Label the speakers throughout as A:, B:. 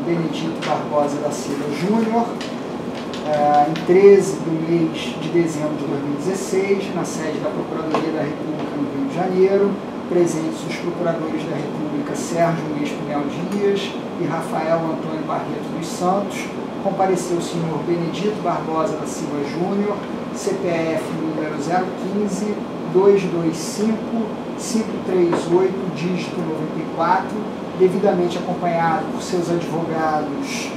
A: Benedito Barbosa da Silva Júnior, em 13 de mês de dezembro de 2016, na sede da Procuradoria da República no Rio de Janeiro, presentes os procuradores da República Sérgio Luiz Pinhel Dias e Rafael Antônio Barreto dos Santos. Compareceu o senhor Benedito Barbosa da Silva Júnior, CPF número 015 225 538, dígito 94, devidamente acompanhado por seus advogados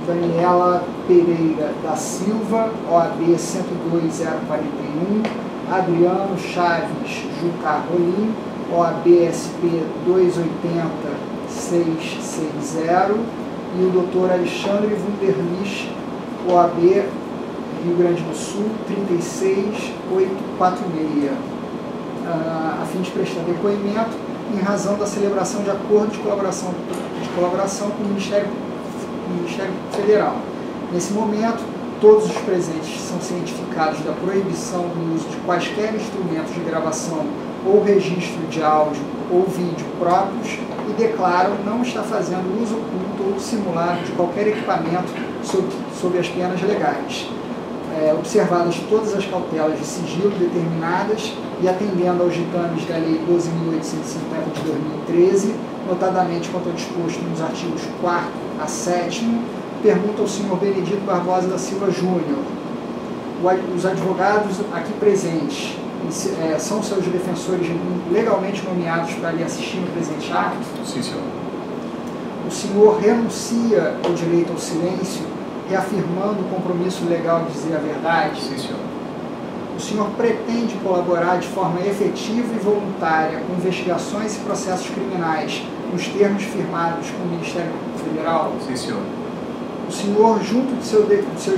A: Daniela Pereira da Silva, OAB 102041, Adriano Chaves Jucá Rolim, OAB SP 280660, e o Dr. Alexandre Wunderlich, OAB Rio Grande do Sul 36846, a fim de prestar depoimento em razão da celebração de acordo de colaboração com o Ministério Federal. Nesse momento, todos os presentes são cientificados da proibição do uso de quaisquer instrumentos de gravação ou registro de áudio ou vídeo próprios e declaram não estar fazendo uso oculto ou simulado de qualquer equipamento sob as penas legais. Observadas todas as cautelas de sigilo determinadas e atendendo aos ditames da Lei 12.850 de 2013, notadamente quanto ao disposto nos artigos 4º a 7º, pergunta ao senhor Benedito Barbosa da Silva Júnior. Os advogados aqui presentes são seus defensores legalmente nomeados para lhe assistir no presente ato?
B: Sim, senhor.
A: O senhor renuncia ao direito ao silêncio, reafirmando o compromisso legal de dizer a verdade?
B: Sim, senhor.
A: O senhor pretende colaborar de forma efetiva e voluntária com investigações e processos criminais nos termos firmados com o Ministério Federal?
B: Sim, senhor.
A: O senhor, junto de seus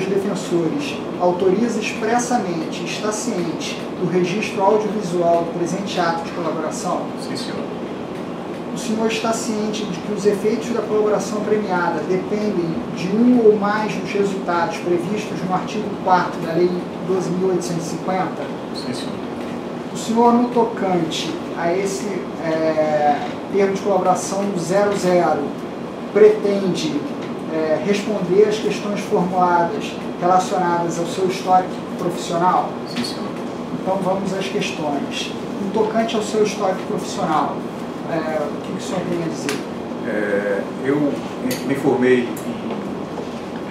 A: defensores, autoriza expressamente e está ciente do registro audiovisual do presente ato de colaboração?
B: Sim, senhor.
A: O senhor está ciente de que os efeitos da colaboração premiada dependem de um ou mais dos resultados previstos no artigo 4º da Lei 12.850?
B: Sim, senhor.
A: O senhor, no tocante a esse termo de colaboração 00, pretende responder às questões formuladas relacionadas ao seu histórico profissional?
B: Sim, senhor.
A: Então vamos às questões. No tocante ao seu histórico profissional, o que o senhor tem a dizer?
B: Eu me formei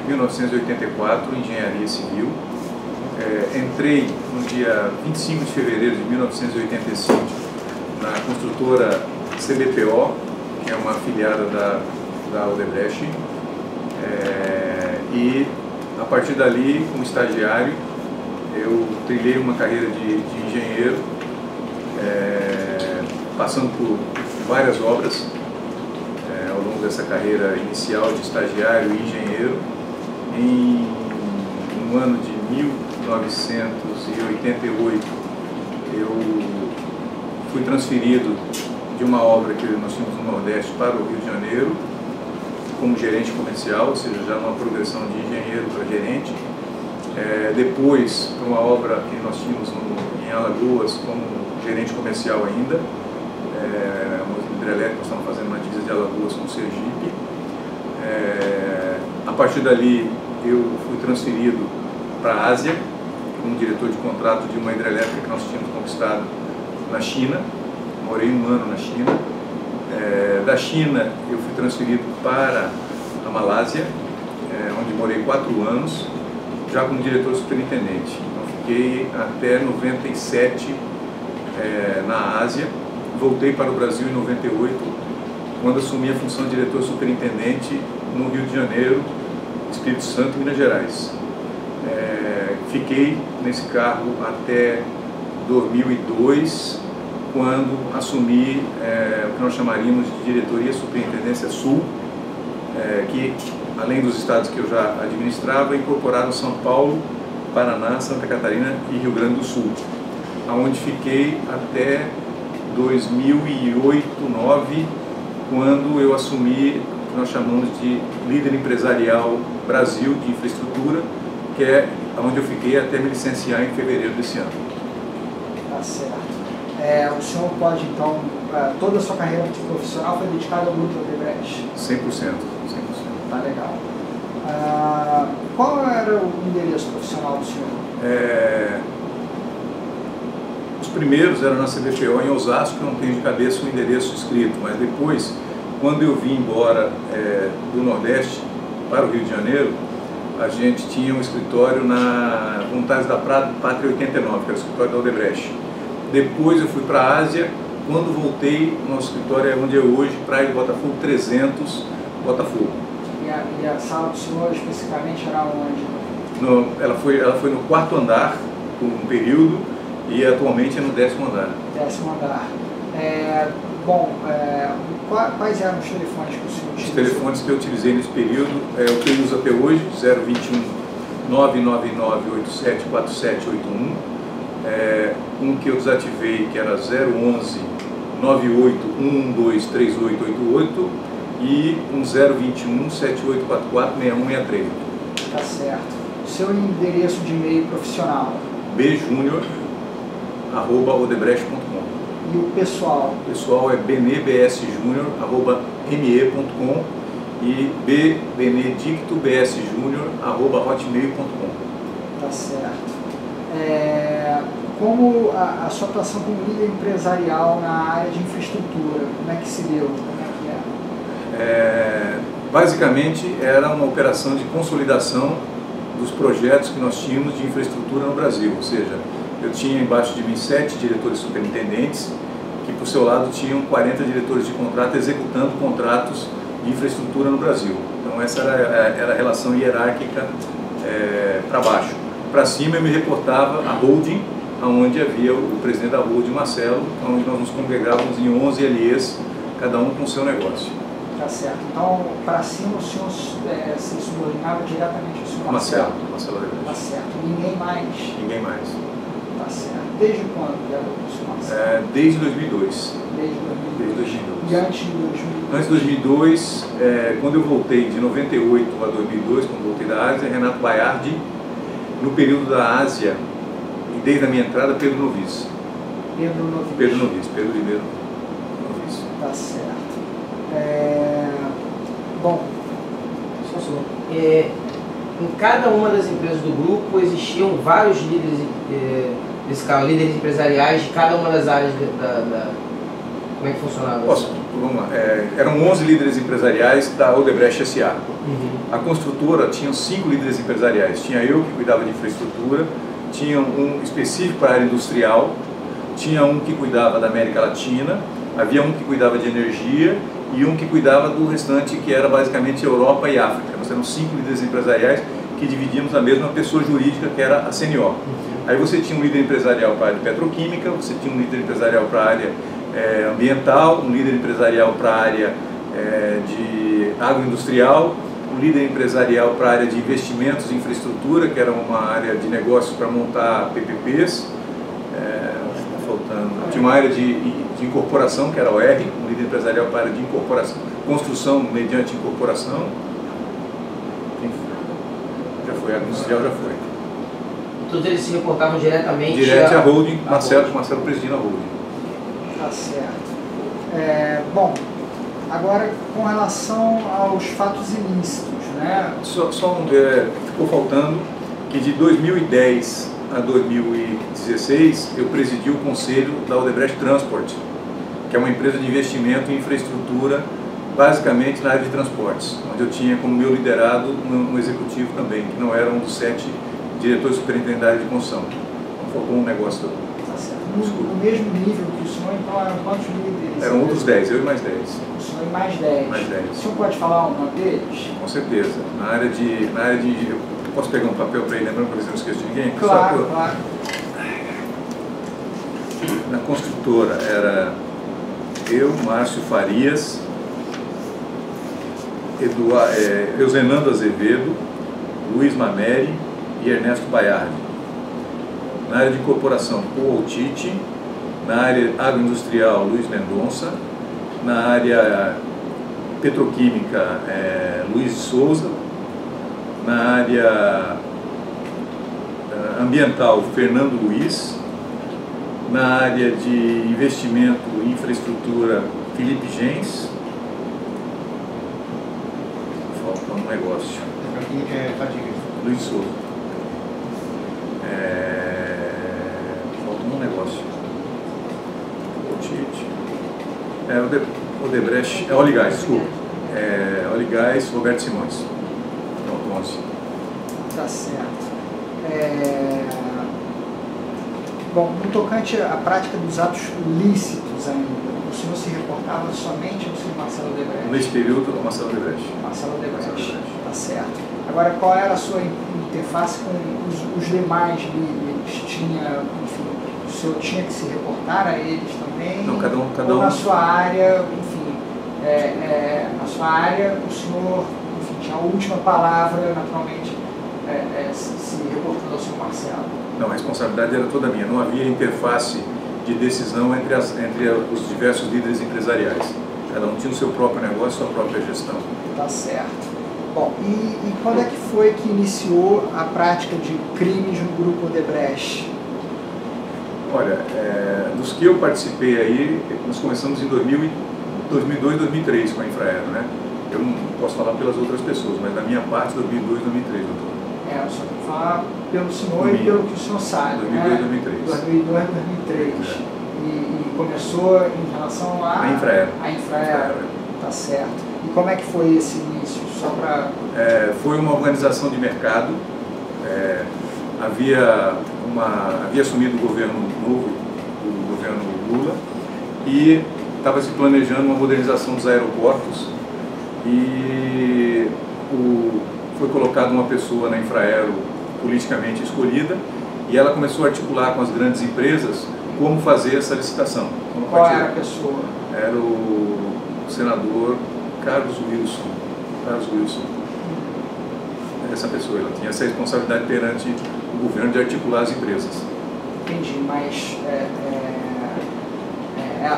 B: em 1984 em Engenharia Civil. Entrei no dia 25 de fevereiro de 1985 na construtora CBPO, que é uma afiliada da Odebrecht, e a partir dali, como estagiário, eu trilhei uma carreira de engenheiro, passando por várias obras ao longo dessa carreira inicial de estagiário e engenheiro. No ano de 1988, eu fui transferido de uma obra que nós tínhamos no Nordeste para o Rio de Janeiro, como gerente comercial, ou seja, já uma progressão de engenheiro para gerente. Depois, para uma obra que nós tínhamos em Alagoas, como gerente comercial ainda, uma hidrelétrica, nós estamos fazendo uma divisa de Alagoas com Sergipe. A partir dali, eu fui transferido para a Ásia, como diretor de contrato de uma hidrelétrica que nós tínhamos conquistado na China. Morei um ano na China. Da China, eu fui transferido para a Malásia, onde morei 4 anos, já como diretor superintendente. Então, fiquei até 97 na Ásia. Voltei para o Brasil em 98, quando assumi a função de diretor superintendente no Rio de Janeiro, Espírito Santo e Minas Gerais. Fiquei nesse cargo até 2002, quando assumi o que nós chamaríamos de Diretoria Superintendência Sul, que, além dos estados que eu já administrava, incorporaram São Paulo, Paraná, Santa Catarina e Rio Grande do Sul, onde fiquei até 2008, 2009, quando eu assumi o que nós chamamos de Líder Empresarial Brasil de Infraestrutura, que é onde eu fiquei até me licenciar em fevereiro desse ano.
A: Tá certo. O senhor pode, então, toda a sua carreira profissional foi dedicada ao Grupo Odebrecht?
B: 100%.
A: Tá legal. Qual era o endereço profissional do senhor?
B: Os primeiros eram na CBPO em Osasco, que não tenho de cabeça o endereço escrito, mas depois, quando eu vim embora do Nordeste para o Rio de Janeiro, a gente tinha um escritório na Voluntários da Pátria 89, que era o escritório da Odebrecht. Depois eu fui para a Ásia. Quando voltei, nosso escritório é onde é hoje, Praia de Botafogo 300, Botafogo.
A: E a sala do senhor especificamente era onde?
B: Ela foi no 4º andar por um período e atualmente é no 10º andar.
A: 10º andar. Quais eram os telefones que o senhor utilizou?
B: Os telefones que eu utilizei nesse período é o que eu uso até hoje, 021 999 874781. Um que eu desativei, que era 011 98 112 3888 e um 021 7844 6163.
A: Tá certo. O seu endereço de e-mail profissional?
B: bjunior@odebrecht.com.
A: E o pessoal?
B: O pessoal é benebsjunior@me.com e bbenedictobsjunior@hotmail.com.
A: Tá certo. Como a sua atuação como líder empresarial na área de infraestrutura, como é que se deu? Como é que é?
B: Basicamente era uma operação de consolidação dos projetos que nós tínhamos de infraestrutura no Brasil, ou seja, eu tinha embaixo de mim 7 diretores superintendentes, que por seu lado tinham 40 diretores de contrato executando contratos de infraestrutura no Brasil. Então essa era a relação hierárquica para baixo. Para cima eu me reportava a holding, onde havia o presidente da holding, Marcelo, onde nós nos congregávamos em 11 LEs, cada um com o seu negócio.
A: Tá certo. Então, para cima o senhor se subordinava diretamente ao senhor Marcelo?
B: Marcelo Odebrecht.
A: Tá certo. Ninguém mais?
B: Ninguém mais.
A: Tá certo. Desde quando era o senhor Marcelo?
B: Desde 2002.
A: Desde 2002. E antes de 2002?
B: Antes de 2002, quando eu voltei de 98 a 2002, quando voltei da Ásia, Renato Baiardi, no período da Ásia, e desde a minha entrada, Pedro Novice. Pedro Ribeiro Novice.
A: Tá certo. Bom,
C: em cada uma das empresas do grupo existiam vários líderes, líderes empresariais de cada uma das áreas como é que funcionava?
B: Vamos lá. Eram 11 líderes empresariais da Odebrecht S.A. A construtora tinha 5 líderes empresariais. Tinha eu, que cuidava de infraestrutura, tinha um específico para a área industrial, tinha um que cuidava da América Latina, havia um que cuidava de energia e um que cuidava do restante, que era basicamente Europa e África. Nós temos 5 líderes empresariais que dividíamos a mesma pessoa jurídica, que era a CNO. Aí você tinha um líder empresarial para a área de petroquímica, você tinha um líder empresarial para a área ambiental, um líder empresarial para a área de agroindustrial, um líder empresarial para a área de investimentos e infraestrutura, que era uma área de negócios para montar PPPs. Tinha uma área de incorporação, que era o R, um líder empresarial para a área de incorporação, construção mediante incorporação. Já foi, agroindustrial já foi.
C: Todos eles se reportavam diretamente
B: à holding, Marcelo presidindo a holding.
A: Tá certo. Bom, agora com relação aos fatos ilícitos, né?
B: Ficou faltando que de 2010 a 2016 eu presidi o conselho da Odebrecht Transport, que é uma empresa de investimento em infraestrutura, basicamente na área de transportes, onde eu tinha como meu liderado um executivo também, que não era um dos 7 diretores superintendentes de construção. Então faltou um negócio do...
A: Tá certo. No mesmo nível que o senhor, então eram quantos líderes?
B: Eram outros 10, eu e mais 10.
A: O senhor e mais 10.
B: Mais 10.
A: O senhor pode falar o nome deles?
B: Com certeza. Na área de eu posso pegar um papel para ele, lembrando para ver se eu não esqueço de ninguém?
A: Claro, claro.
B: Na construtora era eu, Márcio Farias, Eusenando Azevedo, Luiz Mameri e Ernesto Baiardi. Na área de incorporação, Paul Tite. Na área agroindustrial, Luiz Mendonça. Na área petroquímica, Luiz de Souza. Na área ambiental, Fernando Luiz. Na área de investimento e infraestrutura, Felipe Gens. Falta um negócio. Luiz Souza. Falta um negócio. Odebrecht, Oligás, desculpa. Oligás, Roberto Simões. Pronto, 11.
A: Tá certo. Bom, no tocante à prática dos atos lícitos ainda, o senhor se reportava somente ao senhor Marcelo Odebrecht?
B: Nesse período, Marcelo Odebrecht.
A: Marcelo Odebrecht, tá certo. Agora, qual era a sua interface com os demais líderes? Enfim, o senhor tinha que se reportar a eles também?
B: Não, cada
A: ou
B: um.
A: Na sua área, enfim, na sua área, o senhor, enfim, tinha a última palavra, naturalmente, se reportando ao senhor Marcelo?
B: Não, a responsabilidade era toda minha. Não havia interface de decisão entre os diversos líderes empresariais. Cada um tinha o seu próprio negócio, sua própria gestão.
A: Tá certo. Bom, e quando é que foi que iniciou a prática de crimes no grupo Odebrecht?
B: Olha, dos que eu participei aí, nós começamos em 2002, 2003 com a Infraero, né? Eu não posso falar pelas outras pessoas, mas da minha parte, 2002, 2003, doutor.
A: Eu só vou falar pelo senhor e pelo que o senhor sabe,
B: 2002, 2003.
A: 2002, 2003. E começou em relação a
B: Infraero.
A: A Infraero, tá certo. E como é que foi esse início? Só para...
B: Foi uma organização de mercado. Havia assumido o governo novo, o governo Lula, e estava se planejando uma modernização dos aeroportos. E foi colocada uma pessoa na Infraero politicamente escolhida, e ela começou a articular com as grandes empresas como fazer essa licitação.
A: Qual era a pessoa?
B: Era o senador Carlos Wilson. Essa pessoa, ela tinha essa responsabilidade perante o governo de articular as empresas.
A: Entendi, mas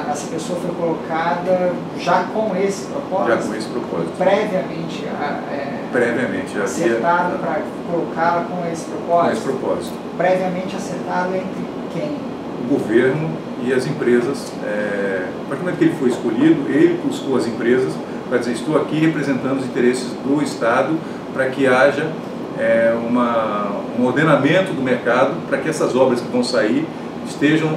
A: essa pessoa foi colocada já com esse propósito?
B: Já com esse propósito.
A: Previamente acertado para colocá-la com esse propósito?
B: Com esse propósito.
A: Previamente acertado entre quem?
B: O governo e as empresas. A partir do momento que ele foi escolhido, ele buscou as empresas para dizer: estou aqui representando os interesses do Estado para que haja um ordenamento do mercado, para que essas obras que vão sair estejam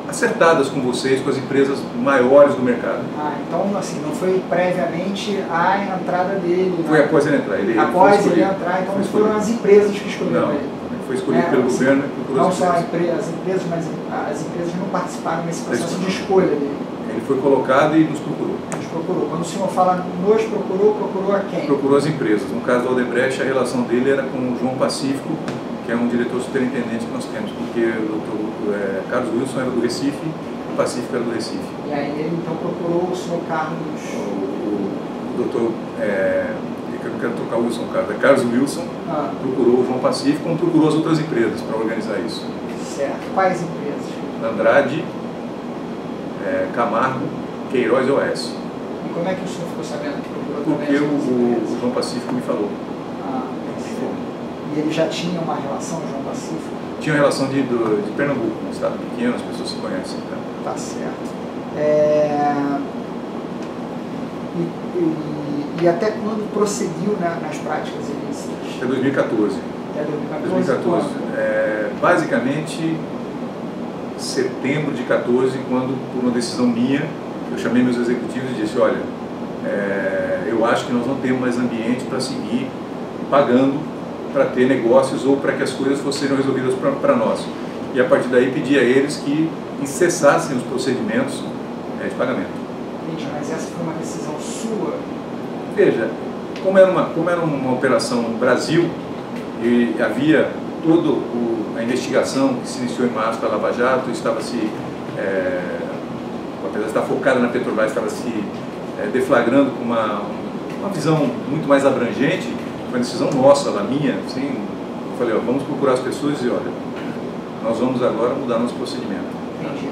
B: acertadas com vocês, com as empresas maiores do mercado.
A: Então assim, não foi previamente a entrada dele?
B: Foi após ele entrar.
A: Após ele entrar, então foram as empresas que escolheram ele?
B: Foi escolhido pelo governo.
A: Não só as empresas, mas as empresas não participaram nesse processo de escolha dele.
B: Ele foi colocado e nos procurou.
A: Nos procurou. Quando o senhor fala nos procurou a quem?
B: Procurou as empresas. No caso da Odebrecht, a relação dele era com o João Pacífico, que é um diretor superintendente que nós temos, porque o doutor Carlos Wilson era do Recife, o Pacífico era do Recife.
A: E aí ele então procurou o senhor Carlos...
B: O doutor, eu não quero trocar o Wilson Carlos, Carlos Wilson, procurou o João Pacífico, como procurou as outras empresas para organizar isso.
A: Certo. Quais empresas?
B: Andrade, Camargo, Queiroz e OS.
A: E como é que o senhor ficou sabendo que procurou
B: também? Porque o João Pacífico me falou.
A: E ele já tinha uma relação, o João Pacífico?
B: Tinha uma relação de Pernambuco, um estado pequeno, as pessoas se conhecem.
A: Tá certo. E até quando prosseguiu nas práticas ilícitas?
B: Até 2014.
A: Até 2014?
B: Basicamente, setembro de 2014, quando, por uma decisão minha, eu chamei meus executivos e disse: olha, eu acho que nós não temos mais ambiente para seguir pagando para ter negócios ou para que as coisas fossem resolvidas para nós. E a partir daí pedi a eles que cessassem os procedimentos de pagamento.
A: Entendi, mas essa foi uma decisão sua?
B: Veja, como era uma operação no Brasil e havia toda a investigação que se iniciou em março da Lava Jato, estava apesar de estar focada na Petrobras, estava se deflagrando com uma visão muito mais abrangente. Foi uma decisão nossa, da minha, assim, eu falei: vamos procurar as pessoas e olha, nós vamos agora mudar nosso procedimento.
A: Entendi.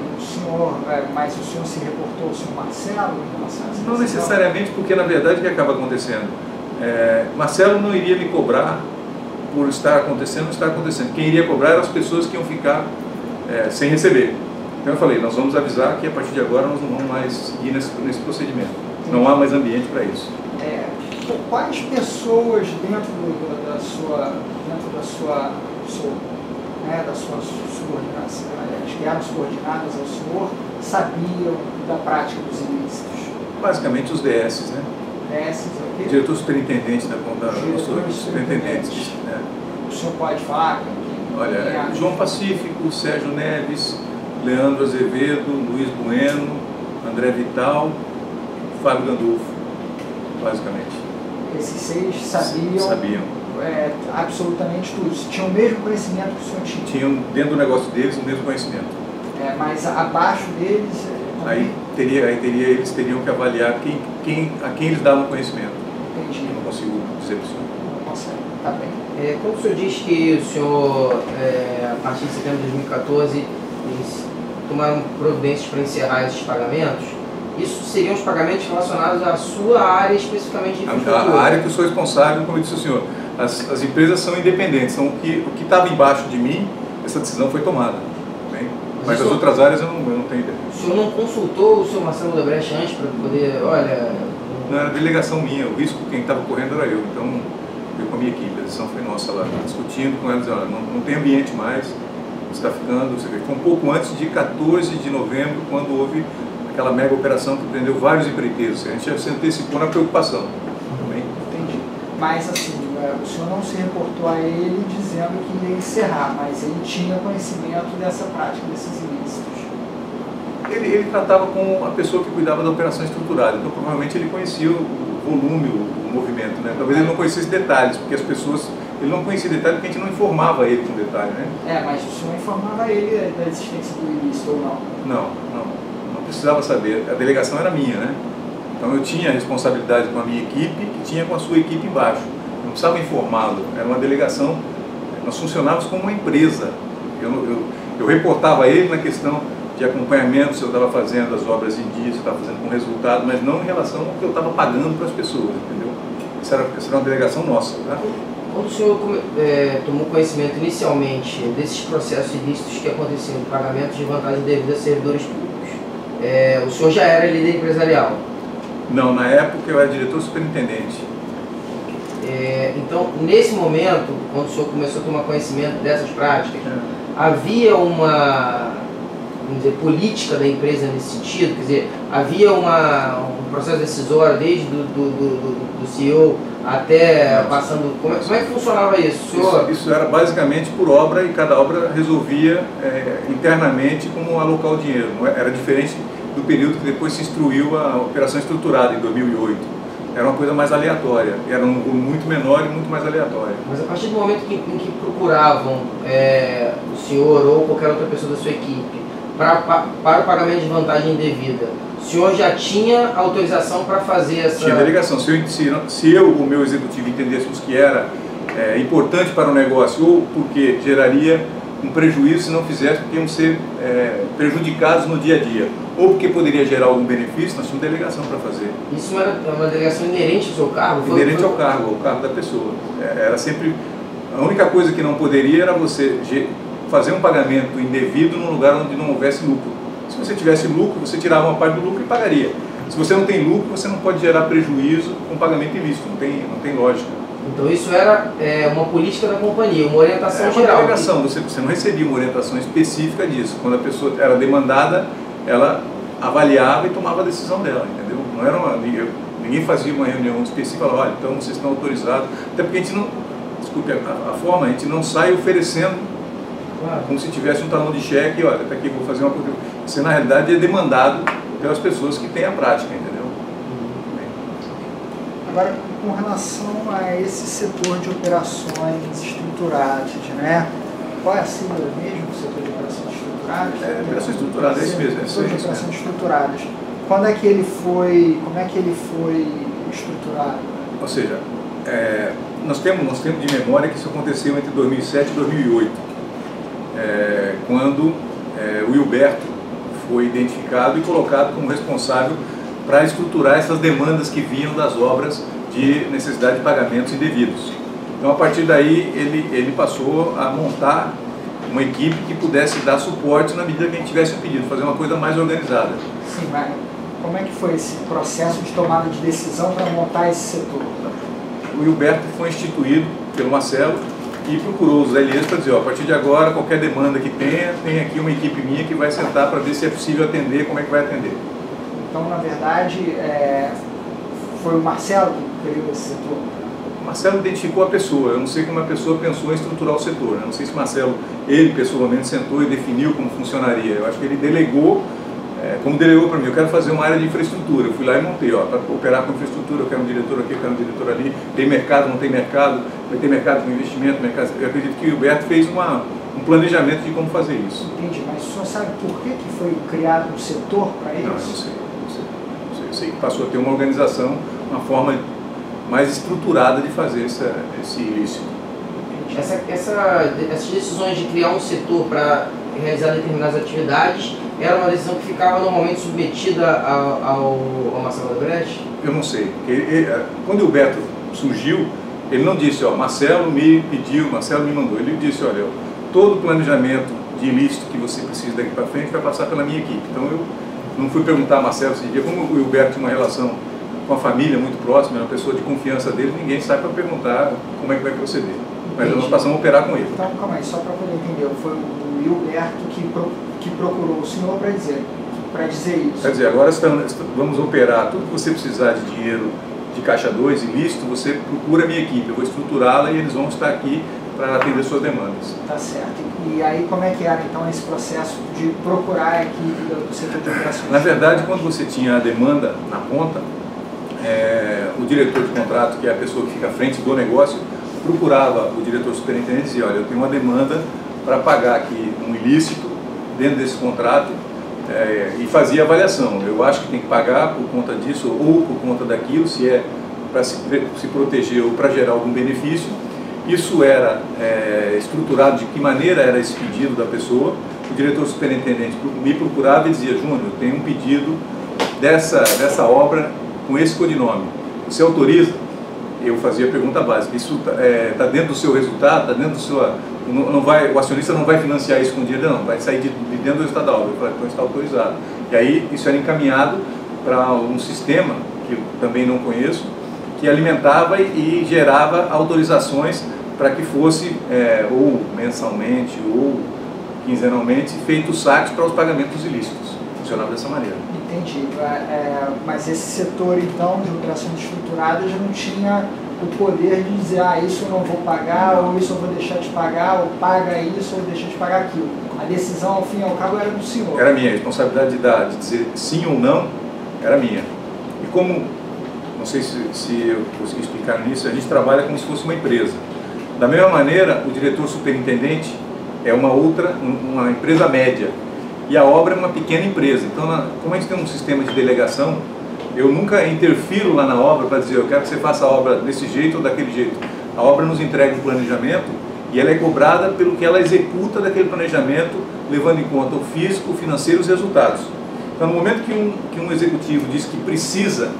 A: Mas o senhor se reportou ao senhor Marcelo em relação a essa decisão?
B: Não necessariamente, porque na verdade o que acaba acontecendo? Marcelo não iria me cobrar por estar acontecendo ou estar acontecendo. Quem iria cobrar eram as pessoas que iam ficar sem receber. Então eu falei, nós vamos avisar que a partir de agora nós não vamos mais seguir nesse procedimento. Não há mais ambiente para isso.
A: Quais pessoas dentro da sua subordinação, que eram subordinadas ao senhor, sabiam da prática dos ilícitos?
B: Basicamente os DS, né?
A: DS, o
B: diretor superintendente da superintendentes. Né?
A: O senhor pode falar?
B: Olha, João Pacífico, Sérgio Neves, Leandro Azevedo, Luiz Bueno, André Vital, Fábio Gandolfo, basicamente.
A: Esses 6 sabiam?
B: Sabiam.
A: Absolutamente tudo. Tinham o mesmo conhecimento que o senhor tinha?
B: Tinham dentro do negócio deles o mesmo conhecimento.
A: Mas abaixo deles...
B: Eles teriam que avaliar a quem eles davam conhecimento.
A: Entendi.
B: Eu não consigo dizer para o senhor.
A: Não consegue, tá bem.
C: Quando o senhor diz que o senhor, a partir de setembro de 2014, eles tomaram providências para encerrar esses pagamentos, isso seriam os pagamentos relacionados à sua área especificamente de infraestrutura?
B: A área que eu sou responsável, como eu disse ao senhor, as empresas são independentes, então o que estava embaixo de mim, essa decisão foi tomada. Bem? Mas as outras áreas eu não tenho ideia.
C: O senhor não consultou o senhor Marcelo Odebrecht antes para poder, olha...
B: Não, era delegação minha, o risco quem estava correndo era eu, então eu com a minha equipe, a decisão foi nossa lá, discutindo com eles, olha, não tem ambiente mais, está ficando, você vê, foi um pouco antes de 14 de novembro, quando houve aquela mega operação que prendeu vários empreiteiros, a gente já se antecipou na preocupação. Também.
A: Entendi. Mas assim, o senhor não se reportou a ele dizendo que ia encerrar, mas ele tinha conhecimento dessa prática, desses ilícitos.
B: Ele tratava com a pessoa que cuidava da operação estruturada, então provavelmente ele conhecia o volume, o movimento, né? Talvez ele não conhecesse detalhes, porque as pessoas, ele não conhecia detalhes porque a gente não informava ele com detalhe, né?
A: Mas o senhor informava ele da existência do ilícito ou não?
B: Não precisava saber, a delegação era minha, né? Então eu tinha a responsabilidade com a minha equipe e tinha com a sua equipe embaixo, não precisava informá-lo, era uma delegação, nós funcionávamos como uma empresa, eu reportava a ele na questão de acompanhamento, se eu estava fazendo as obras em dia, se eu estava fazendo com resultado, mas não em relação ao que eu estava pagando para as pessoas, entendeu? Essa era uma delegação nossa. Tá?
C: Quando o senhor tomou conhecimento inicialmente desses processos ilícitos que aconteciam, de pagamento de vantagem devida a servidores públicos, o senhor já era líder empresarial?
B: Não, na época eu era diretor superintendente.
C: Então, nesse momento, quando o senhor começou a tomar conhecimento dessas práticas, havia uma... vamos dizer, política da empresa nesse sentido, quer dizer, havia um processo decisório desde do CEO até passando... Como é que funcionava isso? Senhor?
B: Isso era basicamente por obra e cada obra resolvia internamente como alocar o dinheiro. Era diferente do período que depois se instruiu a operação estruturada, em 2008. Era uma coisa mais aleatória, era um volume muito menor e muito mais aleatório.
C: Mas a partir do momento em que procuravam o senhor ou qualquer outra pessoa da sua equipe para o pagamento de vantagem indevida, o senhor já tinha autorização para fazer essa...
B: Tinha delegação. Se eu, o meu executivo, entendêssemos que era importante para o negócio ou porque geraria um prejuízo se não fizesse, porque iam ser prejudicados no dia a dia, ou porque poderia gerar algum benefício, nós tínhamos delegação para fazer.
C: Isso era uma delegação inerente ao seu cargo?
B: Inerente ao cargo da pessoa. Era sempre... A única coisa que não poderia era você fazer um pagamento indevido num lugar onde não houvesse lucro. Se você tivesse lucro, você tirava uma parte do lucro e pagaria. Se você não tem lucro, você não pode gerar prejuízo com pagamento ilícito, não tem lógica.
C: Então isso era uma política da companhia, uma orientação geral.
B: Uma delegação, você não recebia uma orientação específica disso. Quando a pessoa era demandada, ela avaliava e tomava a decisão dela, entendeu? Não era ninguém fazia uma reunião específica e falava, olha, então vocês estão autorizados. Até porque a gente não, desculpe a forma, a gente não sai oferecendo como se tivesse um talão de cheque, olha, até aqui vou fazer uma coisa. Isso na realidade é demandado pelas pessoas que têm a prática, entendeu?
A: Agora, com relação a esse setor de operações estruturadas, né? Qual é a sigla mesmo do setor de operações estruturadas?
B: Operações estruturadas, é isso mesmo.
A: Setor de operações estruturadas. Como é que ele foi estruturado?
B: Ou seja, nós temos de memória que isso aconteceu entre 2007 e 2008, quando o Hilberto foi identificado e colocado como responsável para estruturar essas demandas que vinham das obras de necessidade de pagamentos indevidos. Então, a partir daí, ele passou a montar uma equipe que pudesse dar suporte na medida que a gente tivesse o pedido, fazer uma coisa mais organizada.
A: Sim, mas como é que foi esse processo de tomada de decisão para montar esse setor?
B: O Hilberto foi instituído pelo Marcelo e procurou os LEs para dizer, ó, a partir de agora, qualquer demanda que tenha, tem aqui uma equipe minha que vai sentar para ver se é possível atender, como é que vai atender.
A: Então, na verdade, foi o Marcelo que criou esse setor?
B: O Marcelo identificou a pessoa, eu não sei como a pessoa pensou em estruturar o setor, né? Não sei se o Marcelo, ele pessoalmente sentou e definiu como funcionaria, eu acho que ele delegou, como delegou para mim, eu quero fazer uma área de infraestrutura, eu fui lá e montei, ó, para operar com infraestrutura, eu quero um diretor aqui, eu quero um diretor ali, tem mercado, não tem mercado, vai ter mercado com investimento, mercado, eu acredito que o Hilberto fez um planejamento de como fazer isso.
A: Entendi, mas o senhor sabe por que foi criado um setor para isso?
B: Não, eu não sei. Eu sei que passou a ter uma organização, uma forma mais estruturada de fazer esse ilícito.
C: Essas decisões de criar um setor para realizar determinadas atividades era uma decisão que ficava normalmente submetida ao Marcelo Odebrecht?
B: Eu não sei. Quando o Hilberto surgiu, ele não disse, ó, Marcelo me pediu, Marcelo me mandou. Ele disse, olha, todo o planejamento de ilícito que você precisa daqui para frente vai passar pela minha equipe. Então eu não fui perguntar a Marcelo esse dia, como o Hilberto tinha uma relação com a família muito próxima, era uma pessoa de confiança dele, ninguém sai para perguntar como é que vai proceder. Mas nós passamos a operar com ele.
A: Então, calma aí, só para poder entender, foi o Hilberto que procurou o senhor para dizer isso.
B: Quer dizer, agora vamos operar tudo que você precisar de dinheiro de caixa 2, ilícito, você procura a minha equipe, eu vou estruturá-la e eles vão estar aqui para atender suas demandas.
A: Tá certo. E aí como é que era então esse processo de procurar a equipe do setor de operações?
B: Na verdade, quando você tinha a demanda na ponta, o diretor de contrato, que é a pessoa que fica à frente do negócio, procurava o diretor superintendente e dizia, olha, eu tenho uma demanda para pagar aqui um ilícito dentro desse contrato, e fazia avaliação. Eu acho que tem que pagar por conta disso ou por conta daquilo, se é para se proteger ou para gerar algum benefício. Isso era estruturado de que maneira era esse pedido da pessoa. O diretor superintendente me procurava e dizia, Júnior, eu tenho um pedido dessa obra com esse codinome. Você autoriza? Eu fazia a pergunta básica. Isso está dentro do seu resultado? Está dentro do seu... o acionista não vai financiar isso com dinheiro, não. Vai sair de dentro do resultado da obra. Eu falei, então está autorizado. E aí isso era encaminhado para um sistema, que eu também não conheço, que alimentava e gerava autorizações para que fosse, ou mensalmente, ou quinzenalmente, feitos saques para os pagamentos ilícitos. Funcionava dessa maneira.
A: Entendi. Mas esse setor, então, de operações estruturadas já não tinha o poder de dizer, isso eu não vou pagar, ou isso eu vou deixar de pagar, ou paga isso, ou deixa de pagar aquilo. A decisão, ao fim e ao cabo, era do senhor.
B: Era minha. A responsabilidade de dizer sim ou não era minha. E como, não sei se eu consegui explicar nisso, a gente trabalha como se fosse uma empresa. Da mesma maneira, o diretor superintendente é uma empresa média. E a obra é uma pequena empresa. Então, como a gente tem um sistema de delegação, eu nunca interfiro lá na obra para dizer, eu quero que você faça a obra desse jeito ou daquele jeito. A obra nos entrega um planejamento e ela é cobrada pelo que ela executa daquele planejamento, levando em conta o físico, o financeiro e os resultados. Então, no momento que um executivo diz que precisa,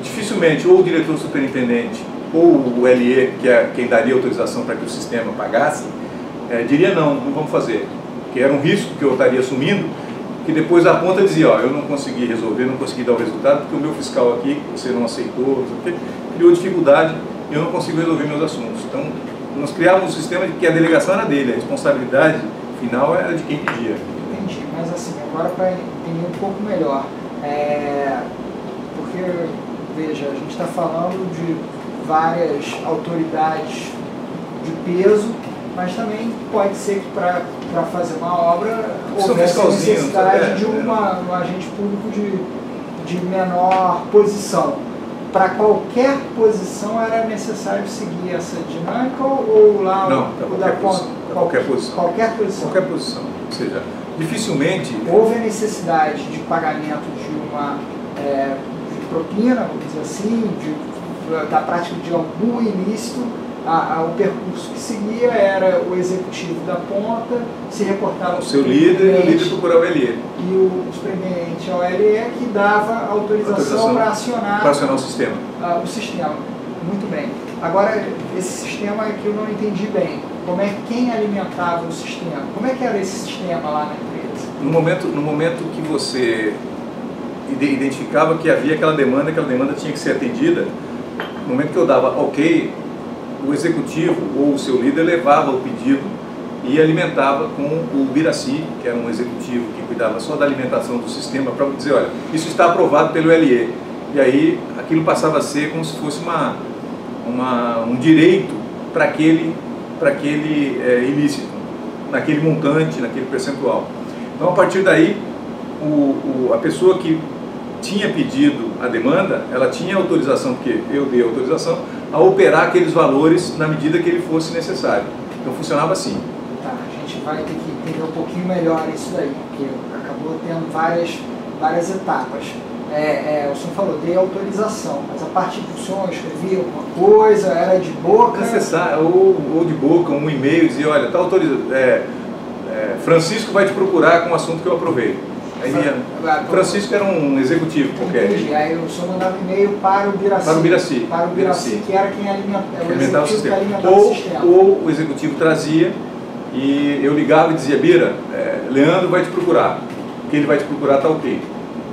B: dificilmente ou o diretor superintendente ou o LE, que é quem daria autorização para que o sistema pagasse, diria não vamos fazer. Que era um risco que eu estaria assumindo, que depois a ponta dizia, eu não consegui resolver, não consegui dar o resultado, porque o meu fiscal aqui, você não aceitou, criou dificuldade e eu não consigo resolver meus assuntos. Então, nós criávamos um sistema de que a delegação era dele, a responsabilidade final era de quem pedia.
A: Entendi, mas assim, agora para entender um pouco melhor, porque, veja, a gente está falando de várias autoridades de peso, mas também pode ser que para fazer uma obra houvesse necessidade de um agente público de menor posição. Para qualquer posição era necessário seguir essa dinâmica ou lá
B: não, qualquer posição.
A: Qualquer posição.
B: Qualquer posição. Ou seja, dificilmente...
A: Houve a necessidade de pagamento de propina, vamos dizer assim, da prática de algum ilícito. O percurso que seguia era o executivo da ponta, se reportava
B: o seu líder e o líder procurava o LE.
A: E o superintendente ao LE que dava autorização para acionar
B: o sistema.
A: O sistema. Muito bem. Agora, esse sistema é que eu não entendi bem. quem alimentava o sistema? Como é que era esse sistema lá na empresa?
B: No momento que você identificava que havia aquela demanda tinha que ser atendida, no momento que eu dava ok, o executivo ou o seu líder levava o pedido e alimentava com o Biraci, que era um executivo que cuidava só da alimentação do sistema, para dizer, olha, isso está aprovado pelo LE. E aí aquilo passava a ser como se fosse um direito para aquele ilícito, naquele montante, naquele percentual. Então, a partir daí, a pessoa que tinha pedido a demanda, ela tinha autorização, porque eu dei autorização, a operar aqueles valores na medida que ele fosse necessário. Então, funcionava assim.
A: Tá, a gente vai ter que entender um pouquinho melhor isso daí, porque acabou tendo várias etapas. O senhor falou, dei autorização, mas a partir do senhor escrevia alguma coisa, era de boca?
B: Necessário, ou de boca, um e-mail, dizia, olha, está autorizado, Francisco vai te procurar com o assunto que eu aprovei. Aí Francisco era um executivo qualquer.
A: Entendi. Aí o senhor mandava e-mail para o Biraci.
B: Para o Biraci.
A: Para o Biraci, que era quem alimentava o sistema.
B: Ou o executivo trazia e eu ligava e dizia, Bira, Leandro vai te procurar, que ele vai te procurar, tá ok.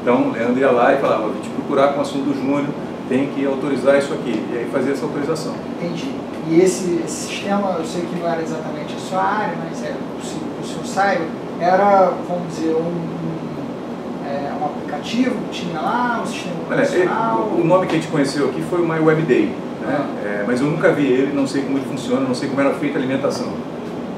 B: Então, Leandro ia lá e falava, vou te procurar com o assunto do Júnior, tem que autorizar isso aqui. E aí fazia essa autorização.
A: Entendi. E esse sistema, eu sei que não era exatamente a sua área, mas o senhor saiba, era, vamos dizer, um aplicativo que tinha lá, um sistema operacional?
B: O nome que a gente conheceu aqui foi o MyWebDay, né? Mas eu nunca vi ele, não sei como ele funciona, não sei como era feita a alimentação.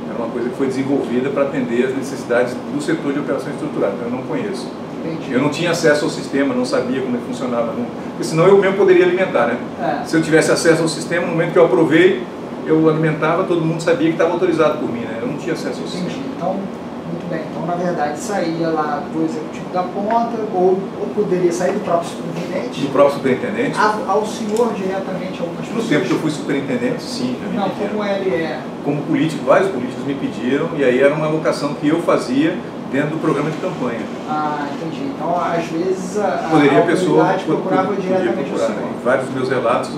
B: Era uma coisa que foi desenvolvida para atender as necessidades do setor de operação estruturada, eu não conheço.
A: Entendi.
B: Eu não tinha acesso ao sistema, não sabia como ele funcionava, porque senão eu mesmo poderia alimentar, né? Se eu tivesse acesso ao sistema, no momento que eu aprovei, eu alimentava, todo mundo sabia que estava autorizado por mim, né? Eu não tinha acesso ao sistema.
A: Entendi. Então, muito bem. Então, na verdade, saía lá do executivo da ponta, ou poderia sair do próprio superintendente?
B: Do próprio superintendente.
A: Ao senhor diretamente, algumas pessoas?
B: No tempo que eu fui superintendente, sim.
A: Não, como ele é?
B: Como político, vários políticos me pediram, e aí era uma alocação que eu fazia dentro do programa de campanha.
A: Ah, entendi. Então, às vezes, a
B: pessoa
A: procurava diretamente o senhor.
B: Em vários dos meus relatos,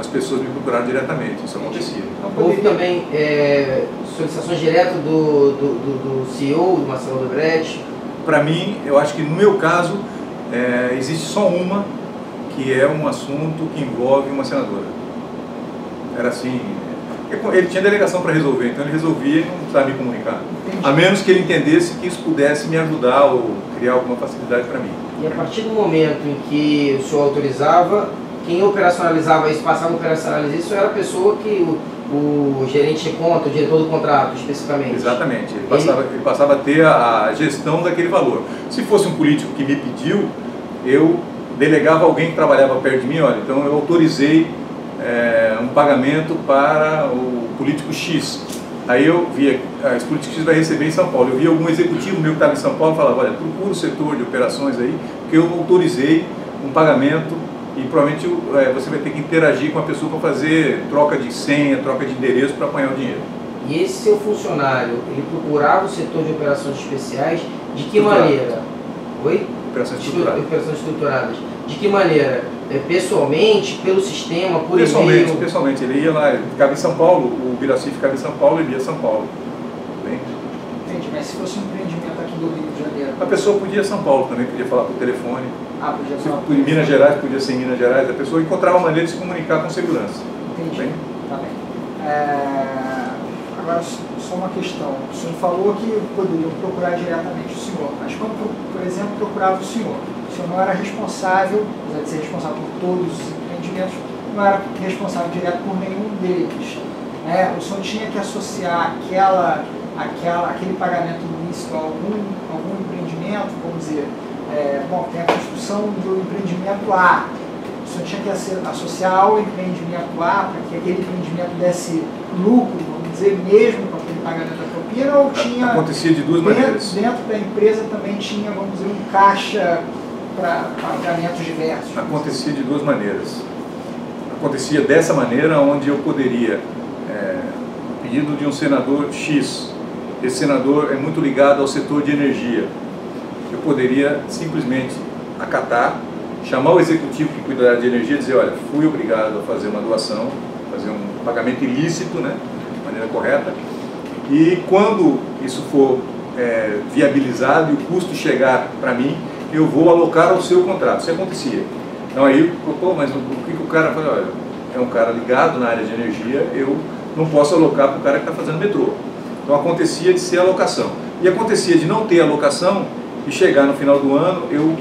B: as pessoas me procuraram diretamente, isso acontecia.
A: Então,
C: houve também solicitações diretas do CEO, do Marcelo Odebrecht?
B: Para mim, eu acho que no meu caso, existe só uma, que é um assunto que envolve uma senadora. Era assim, ele tinha delegação para resolver, então ele resolvia e não precisava me comunicar. Entendi. A menos que ele entendesse que isso pudesse me ajudar ou criar alguma facilidade para mim.
C: E a partir do momento em que o senhor autorizava, quem operacionalizava isso, passava a operacionalizar isso, era a pessoa que o gerente de conta, o diretor do contrato, especificamente.
B: Exatamente, ele passava a ter a gestão daquele valor. Se fosse um político que me pediu, eu delegava alguém que trabalhava perto de mim, olha, então eu autorizei um pagamento para o político X. Aí eu via, esse político X vai receber em São Paulo. Eu via algum executivo meu que estava em São Paulo e falava, olha, procura o setor de operações aí, porque eu autorizei um pagamento e provavelmente você vai ter que interagir com a pessoa para fazer troca de senha, troca de endereço para apanhar o dinheiro.
C: E esse seu funcionário, ele procurava o setor de operações especiais de que maneira? Oi?
B: Operações estruturadas.
C: Operações estruturadas. De que maneira? Pessoalmente, pelo sistema, por e-mail?
B: Pessoalmente. Ele ia lá, ele ficava em São Paulo, o Biraci ficava em São Paulo, ele ia a São Paulo. Bem?
A: Entendi, mas se fosse um empreendimento aqui do Rio de Janeiro?
B: A pessoa podia ir a São Paulo também, podia falar por telefone.
A: Podia falar
B: por Minas Gerais, podia ser em Minas Gerais. A pessoa encontrava uma maneira de se comunicar com segurança.
A: Entendi.
B: Bem?
A: Tá bem. Agora, só uma questão. O senhor falou que poderiam procurar diretamente o senhor, mas quando, por exemplo, procurava o senhor não era responsável, apesar de ser responsável por todos os empreendimentos, não era responsável direto por nenhum deles. O senhor tinha que associar aquele pagamento ilícito a algum empreendimento, vamos dizer, tem a construção do empreendimento A. O senhor tinha que associar ao empreendimento A para que aquele empreendimento desse lucro, vamos dizer, mesmo com aquele pagamento da propina, ou tinha...
B: Acontecia de duas maneiras.
A: Dentro da empresa também tinha, vamos dizer, um caixa para pagamentos diversos?
B: Acontecia de duas maneiras. Acontecia dessa maneira, onde eu poderia, pedido de um senador X, esse senador é muito ligado ao setor de energia, eu poderia simplesmente acatar, chamar o executivo que cuidará de energia e dizer, olha, fui obrigado a fazer uma doação, fazer um pagamento ilícito, né? maneira correta. E quando isso for viabilizado e o custo chegar para mim, eu vou alocar ao seu contrato. Isso acontecia. Então aí, pô, mas o que o cara fala? Olha, é um cara ligado na área de energia, eu não posso alocar para o cara que está fazendo metrô. Então acontecia de ser alocação. E acontecia de não ter alocação e chegar no final do ano, eu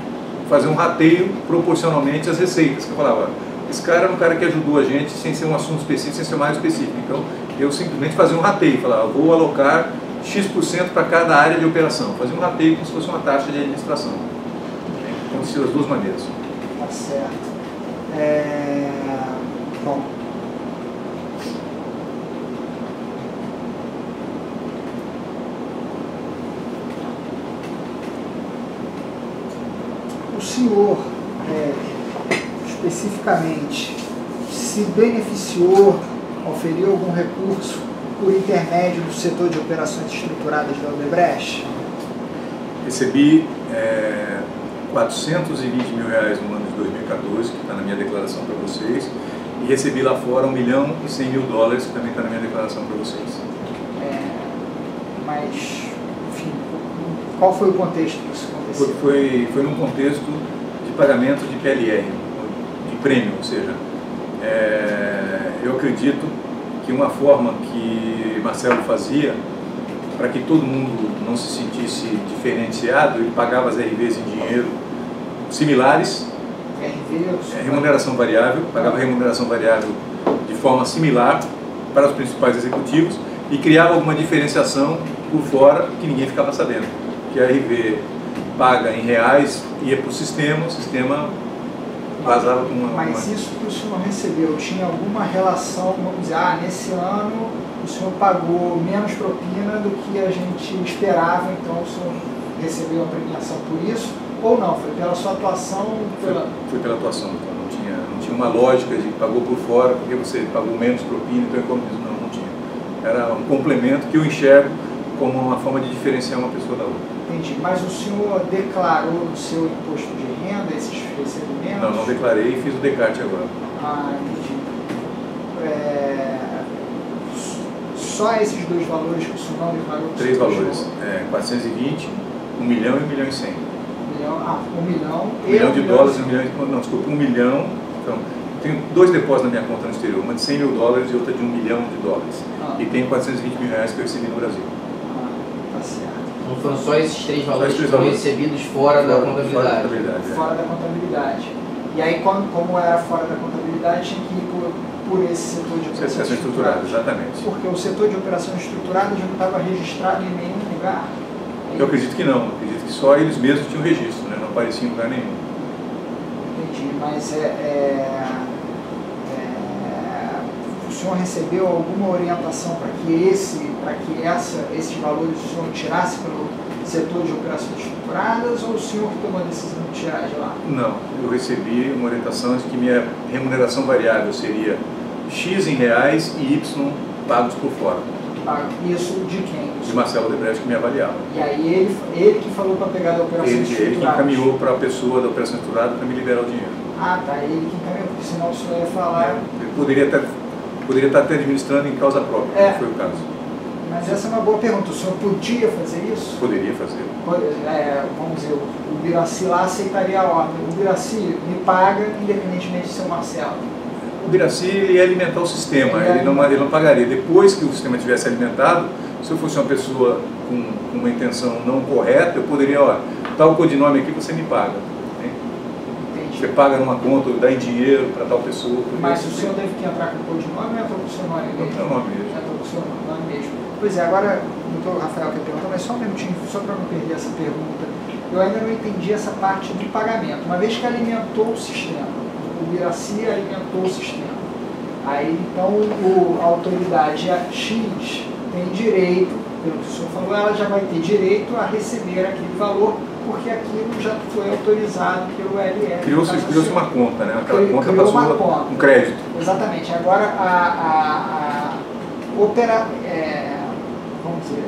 B: fazer um rateio proporcionalmente às receitas. Que eu falava, esse cara era um cara que ajudou a gente sem ser um assunto específico, sem ser mais específico. Então eu simplesmente fazia um rateio, falava, vou alocar X% para cada área de operação. Fazia um rateio como se fosse uma taxa de administração. Acontecia das duas maneiras.
A: Tá certo. Bom. O senhor, especificamente, se beneficiou, oferiu algum recurso por intermédio do setor de operações estruturadas da Odebrecht?
B: Recebi 420 mil reais no ano de 2014, que está na minha declaração para vocês, e recebi lá fora 1 milhão e 100 mil dólares, que também está na minha declaração para vocês.
A: Mas, enfim, qual foi o contexto disso acontecer?
B: Foi num contexto de pagamento de PLR, de prêmio, ou seja, eu acredito que uma forma que Marcelo fazia para que todo mundo não se sentisse diferenciado, ele pagava as RVs em dinheiro similares, remuneração variável, pagava remuneração variável de forma similar para os principais executivos e criava alguma diferenciação por fora que ninguém ficava sabendo, que a RV paga em reais, ia para o sistema vazava com uma...
A: Mas isso que o senhor recebeu, tinha alguma relação, vamos dizer, nesse ano o senhor pagou menos propina do que a gente esperava, então o senhor recebeu a premiação por isso? Ou não? Foi pela sua atuação?
B: Foi pela atuação, então não tinha uma lógica de que pagou por fora porque você pagou menos propina, então economizou, não tinha. Era um complemento que eu enxergo como uma forma de diferenciar uma pessoa da outra.
A: Entendi, mas o senhor declarou no seu imposto de renda esses recebimentos?
B: Não declarei e fiz o decarte agora.
A: Entendi. Só esses dois valores que o senhor não declarou?
B: Três valores, 420, 1 milhão e 1 milhão e 100.
A: 1 milhão
B: e 1 milhão de dólares e 1 milhão, não, desculpa, 1 milhão, então, tenho dois depósitos na minha conta no exterior, uma de 100 mil dólares e outra de 1 milhão de dólares. E tenho 420 mil reais que eu recebi no Brasil.
A: Tá certo.
C: Não foram só esses três valores que foram recebidos fora da contabilidade?
A: Fora da contabilidade. E aí, como era fora da contabilidade, tinha que ir por esse setor de operações
B: estruturadas, exatamente.
A: Porque o setor de operações estruturadas não estava registrado em nenhum lugar.
B: Eu acredito que não. Eu acredito que só eles mesmos tinham registro, né? Não aparecia em lugar nenhum.
A: Entendi, mas o senhor recebeu alguma orientação para que esses valores o senhor tirasse pelo setor de operações estruturadas, ou o senhor que tomou a decisão de tirar de lá?
B: Não, eu recebi uma orientação de que minha remuneração variável seria X em reais e Y pagos por fora.
A: Isso de quem?
B: De Marcelo Odebrecht, que me avaliava.
A: E aí ele que falou para pegar da operação estruturada?
B: Ele que encaminhou para a pessoa da operação estruturada para me liberar o dinheiro.
A: Tá, ele que encaminhou, porque senão o senhor ia falar...
B: Ele poderia estar até administrando em causa própria, não foi o caso.
A: Mas essa é uma boa pergunta. O senhor podia fazer isso?
B: Poderia fazer.
A: Vamos dizer, o Biraci lá aceitaria a ordem. O Biraci me paga independentemente de ser o Marcelo.
B: O Biraci ia alimentar o sistema, ele não pagaria. Depois que o sistema tivesse alimentado, se eu fosse uma pessoa com uma intenção não correta, eu poderia, tal codinome aqui você me paga. Né? Você paga numa conta, dá em dinheiro para tal pessoa.
A: Mas o senhor teve que entrar com o codinome ou entrou com o seu nome mesmo?
B: Não, nome mesmo.
A: Entrou com o seu nome mesmo. Pois é, agora o doutor Rafael quer perguntar, mas só um minutinho, só para não perder essa pergunta. Eu ainda não entendi essa parte do pagamento. Uma vez que alimentou o sistema, o Biraci alimentou o sistema. Aí, então, a autoridade X tem direito, pelo que o senhor falou, ela já vai ter direito a receber aquele valor, porque aquilo já foi autorizado pelo LR.
B: Criou-se uma conta, né? Aquela conta passou um crédito.
A: Exatamente. Agora, vamos dizer,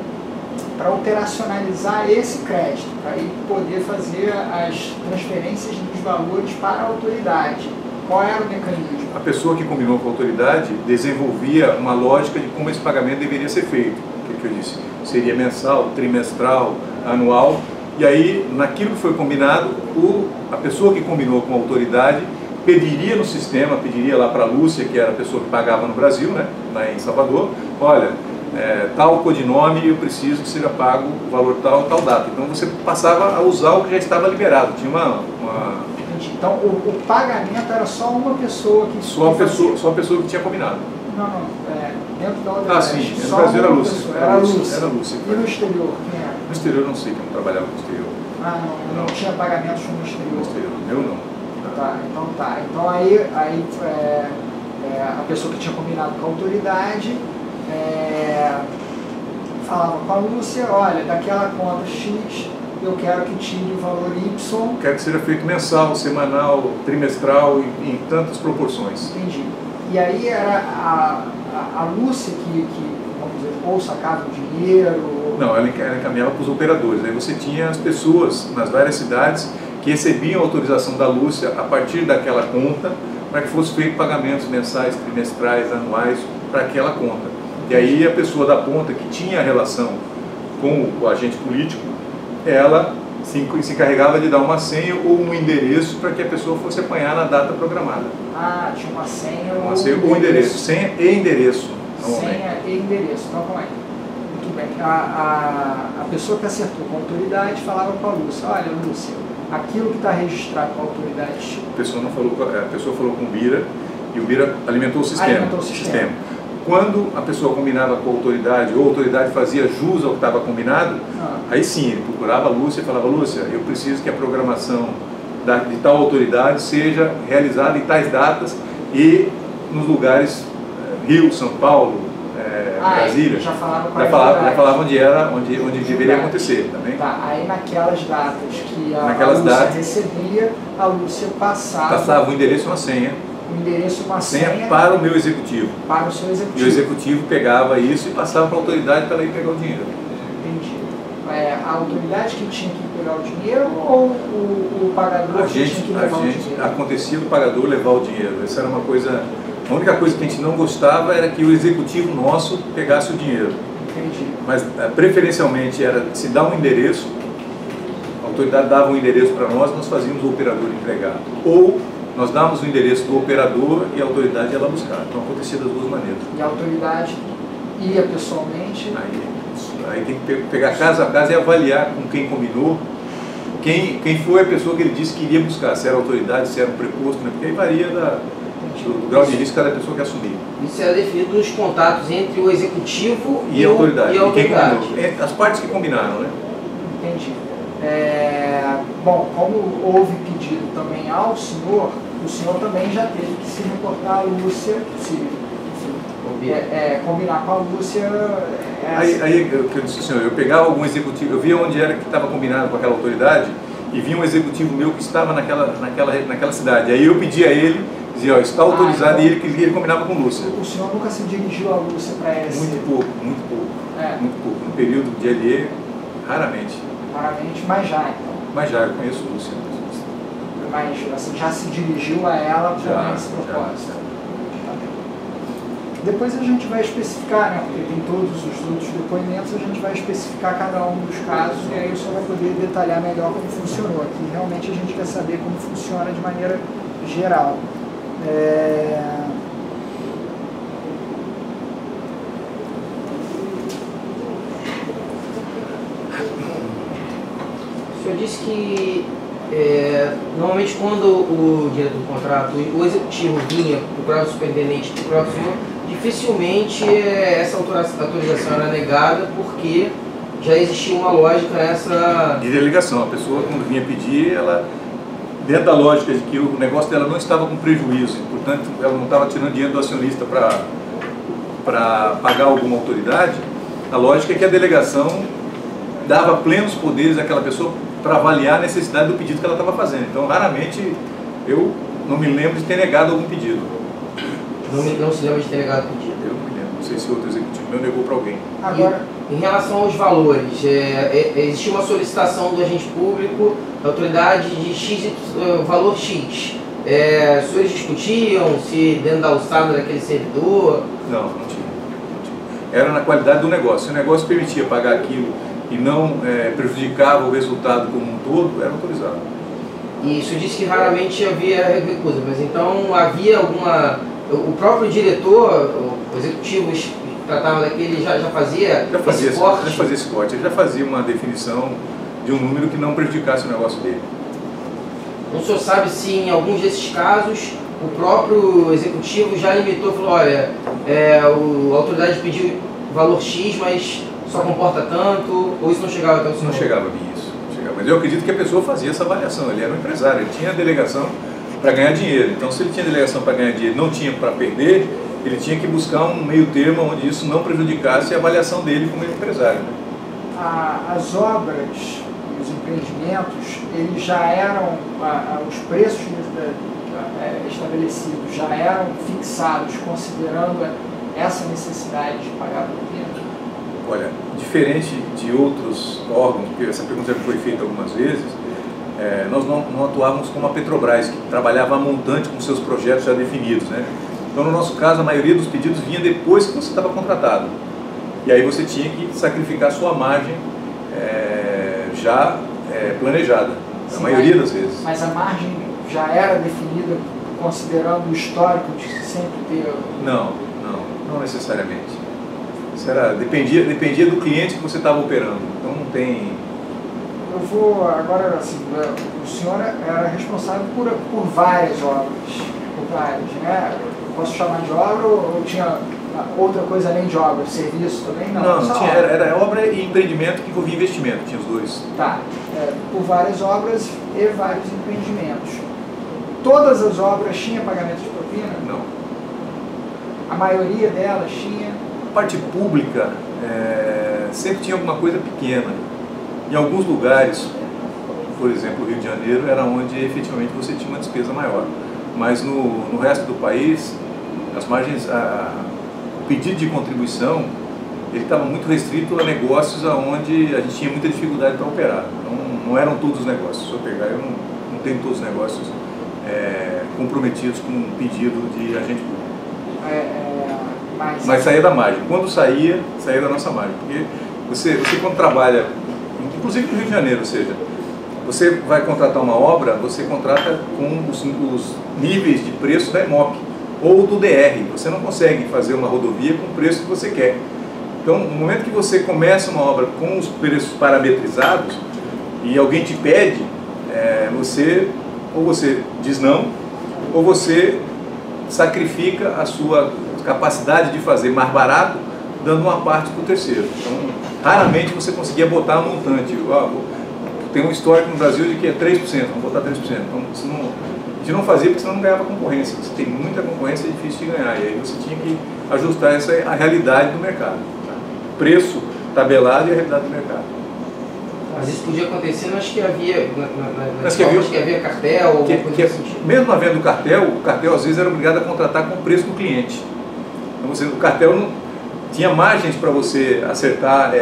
A: para operacionalizar esse crédito, para ele poder fazer as transferências dos valores para a autoridade. Qual era o mecanismo?
B: a pessoa que combinou com a autoridade desenvolvia uma lógica de como esse pagamento deveria ser feito. O que eu disse? Seria mensal, trimestral, anual. E aí, naquilo que foi combinado, a pessoa que combinou com a autoridade pediria no sistema, pediria lá para a Lúcia, que era a pessoa que pagava no Brasil, né, lá em Salvador, olha, tal codinome eu preciso que seja pago o valor tal data. Então você passava a usar o que já estava liberado. Tinha uma...
A: Então o pagamento era só uma pessoa que...
B: Só a pessoa que tinha combinado.
A: Não, dentro da outra.
B: Sim, no Brasil era a Lúcia.
A: Era a Lúcia.
B: Era a Lúcia.
A: E no exterior, quem era?
B: No exterior eu não sei, que eu não trabalhava no exterior.
A: Não tinha pagamentos no exterior.
B: No exterior, meu não.
A: Então aí a pessoa que tinha combinado com a autoridade falava com a Lúcia, olha, daquela conta X eu quero que tire o valor Y.
B: Quero que seja feito mensal, semanal, trimestral, em tantas proporções.
A: Entendi. E aí era a Lúcia que vamos dizer, ou sacava o dinheiro?
B: Não, ela encaminhava para os operadores. Aí você tinha as pessoas nas várias cidades que recebiam a autorização da Lúcia a partir daquela conta para que fosse feito pagamentos mensais, trimestrais, anuais para aquela conta. E aí a pessoa da ponta que tinha a relação com o agente político, ela se encarregava de dar uma senha ou um endereço para que a pessoa fosse apanhar na data programada.
A: Tinha uma senha
B: ou endereço. Senha e endereço.
A: Senha e endereço. Então, calma aí. Muito bem. A pessoa que acertou com a autoridade falava com a Lúcia, olha, Lúcia, aquilo que está registrado com a autoridade...
B: A pessoa falou com o Bira e o Bira alimentou o sistema. Quando a pessoa combinava com a autoridade ou a autoridade fazia jus ao que estava combinado, aí sim, ele procurava a Lúcia e falava, Lúcia, eu preciso que a programação de tal autoridade seja realizada em tais datas e nos lugares Rio, São Paulo, Brasília.
A: Já
B: falava onde deveria acontecer também.
A: Aí naquelas datas que a Lúcia recebia, a Lúcia passava
B: o endereço e uma senha.
A: O endereço e uma senha
B: para o meu executivo.
A: Para o seu executivo.
B: E o executivo pegava isso e passava para a autoridade para ela ir pegar o dinheiro.
A: Entendi. A autoridade que tinha que pegar o dinheiro ou o pagador que tinha que levar o dinheiro?
B: Acontecia do pagador levar o dinheiro. Essa era uma coisa... A única coisa que a gente não gostava era que o executivo nosso pegasse o dinheiro.
A: Entendi.
B: Mas preferencialmente era se dar um endereço, a autoridade dava um endereço para nós fazíamos o operador entregar. Ou nós dávamos o endereço do operador e a autoridade ia lá buscar. Então acontecia das duas maneiras.
A: E a autoridade ia pessoalmente?
B: Aí tem que pegar casa a casa e avaliar com quem combinou, quem foi a pessoa que ele disse que iria buscar, se era a autoridade, se era um preposto, né? Porque aí varia do grau de risco cada pessoa que assumir.
C: Isso é definido nos contatos entre o executivo
B: e a autoridade.
C: E quem combinou.
B: As partes que combinaram, né?
A: Entendi. Bom, como houve pedido também ao senhor, o senhor também já teve que se reportar à Lúcia, combinar com a Lúcia.
B: Aí eu disse, senhor, eu pegava algum executivo, eu via onde era que estava combinado com aquela autoridade e vinha um executivo meu que estava naquela cidade. Aí eu pedia a ele, dizia, está autorizado,
A: então,
B: e ele combinava com Lúcia.
A: O senhor nunca se dirigiu à Lúcia para essa?
B: Muito pouco. Muito pouco. No período de LE, raramente.
A: Raramente, mas já então.
B: Mas já, eu conheço Lúcia.
A: Mas assim, já se dirigiu a ela com esse propósito. Depois a gente vai especificar, né? Porque tem todos os outros depoimentos, a gente vai especificar cada um dos casos e aí o senhor vai poder detalhar melhor como funcionou. Aqui realmente a gente quer saber como funciona de maneira geral.
C: O senhor disse que normalmente quando o diretor do contrato, o executivo vinha procurar o superintendente, procurar o senhor, dificilmente essa autorização era negada porque já existia uma lógica nessa...
B: De delegação. A pessoa quando vinha pedir, ela, dentro da lógica de que o negócio dela não estava com prejuízo, portanto ela não estava tirando dinheiro do acionista para pagar alguma autoridade, a lógica é que a delegação dava plenos poderes àquela pessoa para avaliar a necessidade do pedido que ela estava fazendo. Então, raramente, eu não me lembro de ter negado algum pedido.
C: Não se lembra de ter negado o pedido?
B: Eu não me lembro. Não sei se outro executivo meu negou para alguém.
A: Agora,
C: em relação aos valores, existia uma solicitação do agente público, da autoridade de X, valor X. os senhores discutiam se dentro da alçada daquele servidor?
B: Não tinha. Era na qualidade do negócio. Se o negócio permitia pagar aquilo e não prejudicava o resultado como um todo, era autorizado.
C: E isso disse que raramente havia recusa, mas então havia alguma... O próprio diretor, o executivo que tratava daquele, já fazia esse corte?
B: Já fazia esse corte, ele já fazia uma definição de um número que não prejudicasse o negócio dele.
C: O senhor sabe se em alguns desses casos o próprio executivo já limitou, falou, olha, a autoridade pediu valor X, mas só comporta tanto, ou isso não chegava até o senhor?
B: Não chegava a mim isso, mas eu acredito que a pessoa fazia essa avaliação, ele era um empresário, ele tinha delegação para ganhar dinheiro, então se ele tinha delegação para ganhar dinheiro e não tinha para perder, ele tinha que buscar um meio termo onde isso não prejudicasse a avaliação dele como empresário.
A: As obras, os empreendimentos, eles já eram, os preços estabelecidos já eram fixados considerando essa necessidade de pagar propina?
B: Olha, diferente de outros órgãos, porque essa pergunta já foi feita algumas vezes, nós não atuávamos como a Petrobras, que trabalhava a montante com seus projetos já definidos, né? Então, no nosso caso, a maioria dos pedidos vinha depois que você estava contratado. E aí você tinha que sacrificar sua margem já planejada, a maioria das vezes.
A: Mas a margem já era definida considerando o histórico de sempre ter...
B: Não necessariamente. Isso dependia do cliente que você estava operando. Então não tem...
A: Eu vou agora, assim, o senhor era responsável por várias obras, né? Posso chamar de obra ou tinha outra coisa além de obra? Serviço também?
B: Não tinha, era obra e empreendimento que envolvia investimento, tinha os dois.
A: Tá, por várias obras e vários empreendimentos. Todas as obras tinham pagamento de propina?
B: Não.
A: A maioria delas tinha?
B: A parte pública sempre tinha alguma coisa pequena. Em alguns lugares, por exemplo, o Rio de Janeiro, era onde efetivamente você tinha uma despesa maior. Mas no resto do país, as margens, o pedido de contribuição, ele estava muito restrito a negócios onde a gente tinha muita dificuldade para operar. Então, não eram todos os negócios. Se eu pegar, eu não tenho todos os negócios comprometidos com um pedido de agente público. Mas saía da margem. Quando saía da nossa margem. Porque você quando trabalha, inclusive no Rio de Janeiro, ou seja, você vai contratar uma obra, você contrata com os níveis de preço da EMOP ou do DR. Você não consegue fazer uma rodovia com o preço que você quer. Então, no momento que você começa uma obra com os preços parametrizados e alguém te pede, ou você diz não, ou você sacrifica a sua capacidade de fazer mais barato, dando uma parte para o terceiro. Então, raramente você conseguia botar a montante. Tem um histórico no Brasil de que é 3%, vamos botar 3%. Então, a gente não fazia porque senão não ganhava concorrência. Se tem muita concorrência, é difícil de ganhar. E aí você tinha que ajustar a realidade do mercado. Tá? Preço tabelado e a realidade do mercado.
C: Mas isso podia acontecer, mas que havia, que havia cartel ou alguma coisa desse sentido.
B: Mesmo havendo cartel, o cartel às vezes era obrigado a contratar com o preço do cliente. Então, o cartel não tinha margens para você acertar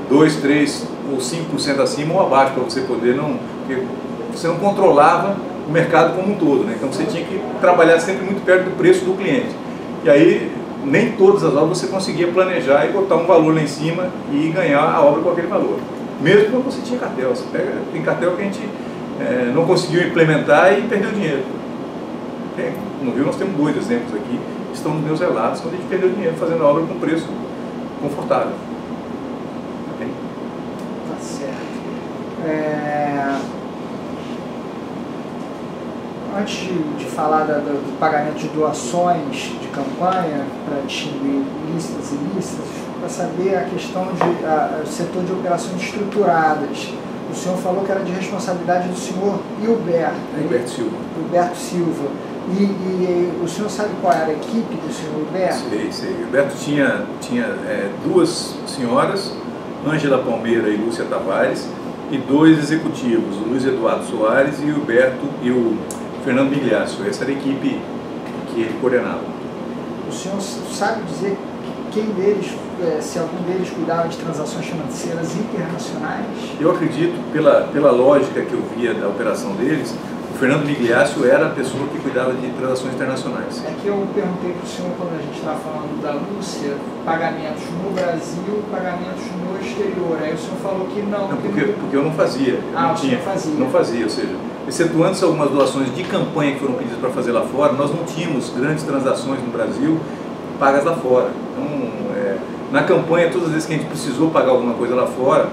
B: 2, 3 ou 5% acima ou abaixo, para você poder porque você não controlava o mercado como um todo, né? Então você tinha que trabalhar sempre muito perto do preço do cliente. E aí nem todas as obras você conseguia planejar e botar um valor lá em cima e ganhar a obra com aquele valor. Mesmo quando você tinha cartel. Tem cartel que a gente não conseguiu implementar e perdeu dinheiro. No Rio nós temos 2 exemplos aqui, que estão nos meus relatos, quando a gente perdeu dinheiro fazendo a obra com preço confortável. Okay?
A: Tá certo. Antes de falar do pagamento de doações de campanha para distinguir ilícitas e ilícitas, para saber a questão do setor de operações estruturadas. O senhor falou que era de responsabilidade do senhor
B: Hilberto Silva.
A: Hilberto Silva. E o senhor sabe qual era a equipe do senhor Hilberto?
B: Sei. O Hilberto tinha 2 senhoras, Ângela Palmeira e Lúcia Tavares, e 2 executivos, o Luiz Eduardo Soares e o Hilberto e o Fernando Migliasso. Essa era a equipe que ele coordenava.
A: O senhor sabe dizer quem deles, se algum deles cuidava de transações financeiras internacionais?
B: Eu acredito, pela lógica que eu via da operação deles, o O Fernando Migliaccio era a pessoa que cuidava de transações internacionais.
A: É que eu perguntei para o senhor, quando a gente estava falando da Lúcia, pagamentos no Brasil, pagamentos no exterior. Aí o senhor falou que não.
B: Não, porque eu não fazia. Não fazia, ou seja, excetuando-se algumas doações de campanha que foram pedidas para fazer lá fora, nós não tínhamos grandes transações no Brasil pagas lá fora. Então, na campanha, todas as vezes que a gente precisou pagar alguma coisa lá fora,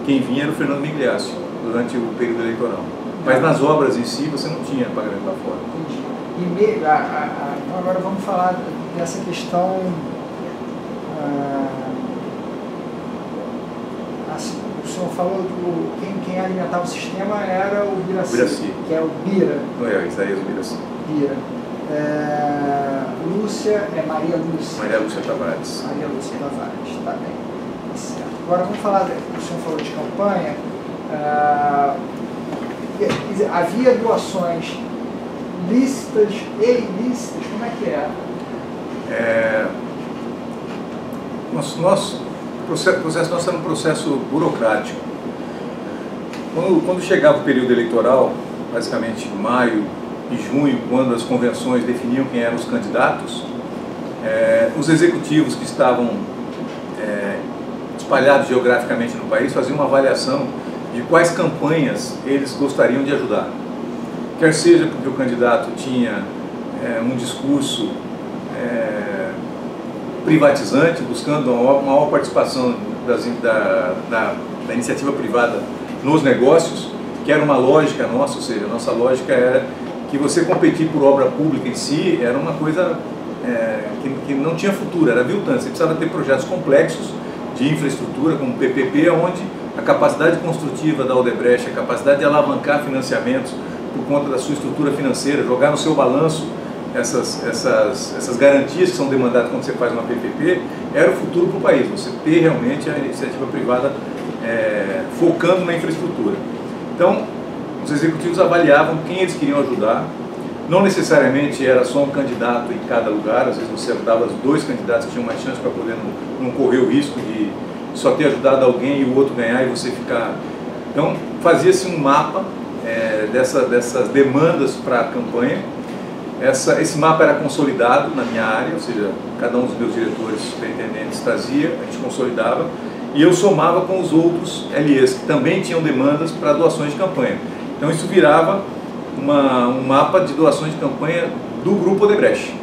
B: quem vinha era o Fernando Migliaccio, durante o período eleitoral. Mas nas obras em si, você não tinha pagamento lá fora.
A: Entendi. E agora vamos falar dessa questão. O senhor falou que quem alimentava o sistema era o Biraci, que é o Bira.
B: Não é, Isaías Biraci.
A: Bira. Lúcia, Maria Lúcia.
B: Maria Lúcia Tavares.
A: Maria Lúcia Tavares, tá bem. Certo. Agora vamos falar, o senhor falou de campanha. Havia doações lícitas e ilícitas, como é que era?
B: Nosso processo nosso era um processo burocrático. Quando chegava o período eleitoral, basicamente maio e junho, quando as convenções definiam quem eram os candidatos, os executivos que estavam espalhados geograficamente no país faziam uma avaliação de quais campanhas eles gostariam de ajudar. Quer seja porque o candidato tinha um discurso privatizante, buscando uma maior participação da iniciativa privada nos negócios, que era uma lógica nossa, ou seja, a nossa lógica era que você competir por obra pública em si era uma coisa que não tinha futuro, era aviltante. Você precisava ter projetos complexos de infraestrutura, como o PPP, onde a capacidade construtiva da Odebrecht, a capacidade de alavancar financiamentos por conta da sua estrutura financeira, jogar no seu balanço essas garantias que são demandadas quando você faz uma PPP, era o futuro para o país, você ter realmente a iniciativa privada focando na infraestrutura. Então, os executivos avaliavam quem eles queriam ajudar, não necessariamente era só um candidato em cada lugar, às vezes você ajudava os dois candidatos que tinham mais chance para poder não correr o risco de só ter ajudado alguém e o outro ganhar e você ficar... Então, fazia-se um mapa dessas demandas para a campanha. Esse mapa era consolidado na minha área, ou seja, cada um dos meus diretores superintendentes trazia, a gente consolidava, e eu somava com os outros LEs, que também tinham demandas para doações de campanha. Então isso virava um mapa de doações de campanha do Grupo Odebrecht.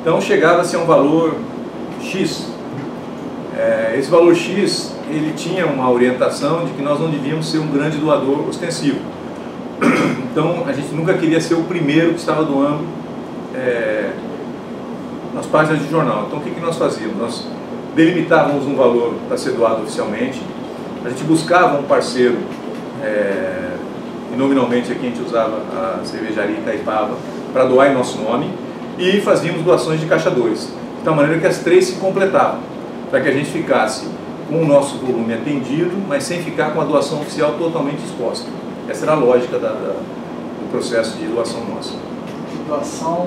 B: Então chegava-se a um valor X. Esse valor X, ele tinha uma orientação de que nós não devíamos ser um grande doador ostensivo. Então a gente nunca queria ser o primeiro que estava doando nas páginas de jornal. Então o que nós fazíamos? Nós delimitávamos um valor para ser doado oficialmente, a gente buscava um parceiro, e nominalmente aqui a gente usava a cervejaria Itaipava, para doar em nosso nome, e fazíamos doações de caixa 2, de tal maneira que as três se completavam, para que a gente ficasse com o nosso volume atendido, mas sem ficar com a doação oficial totalmente exposta. Essa era a lógica do processo de doação nossa.
A: De doação...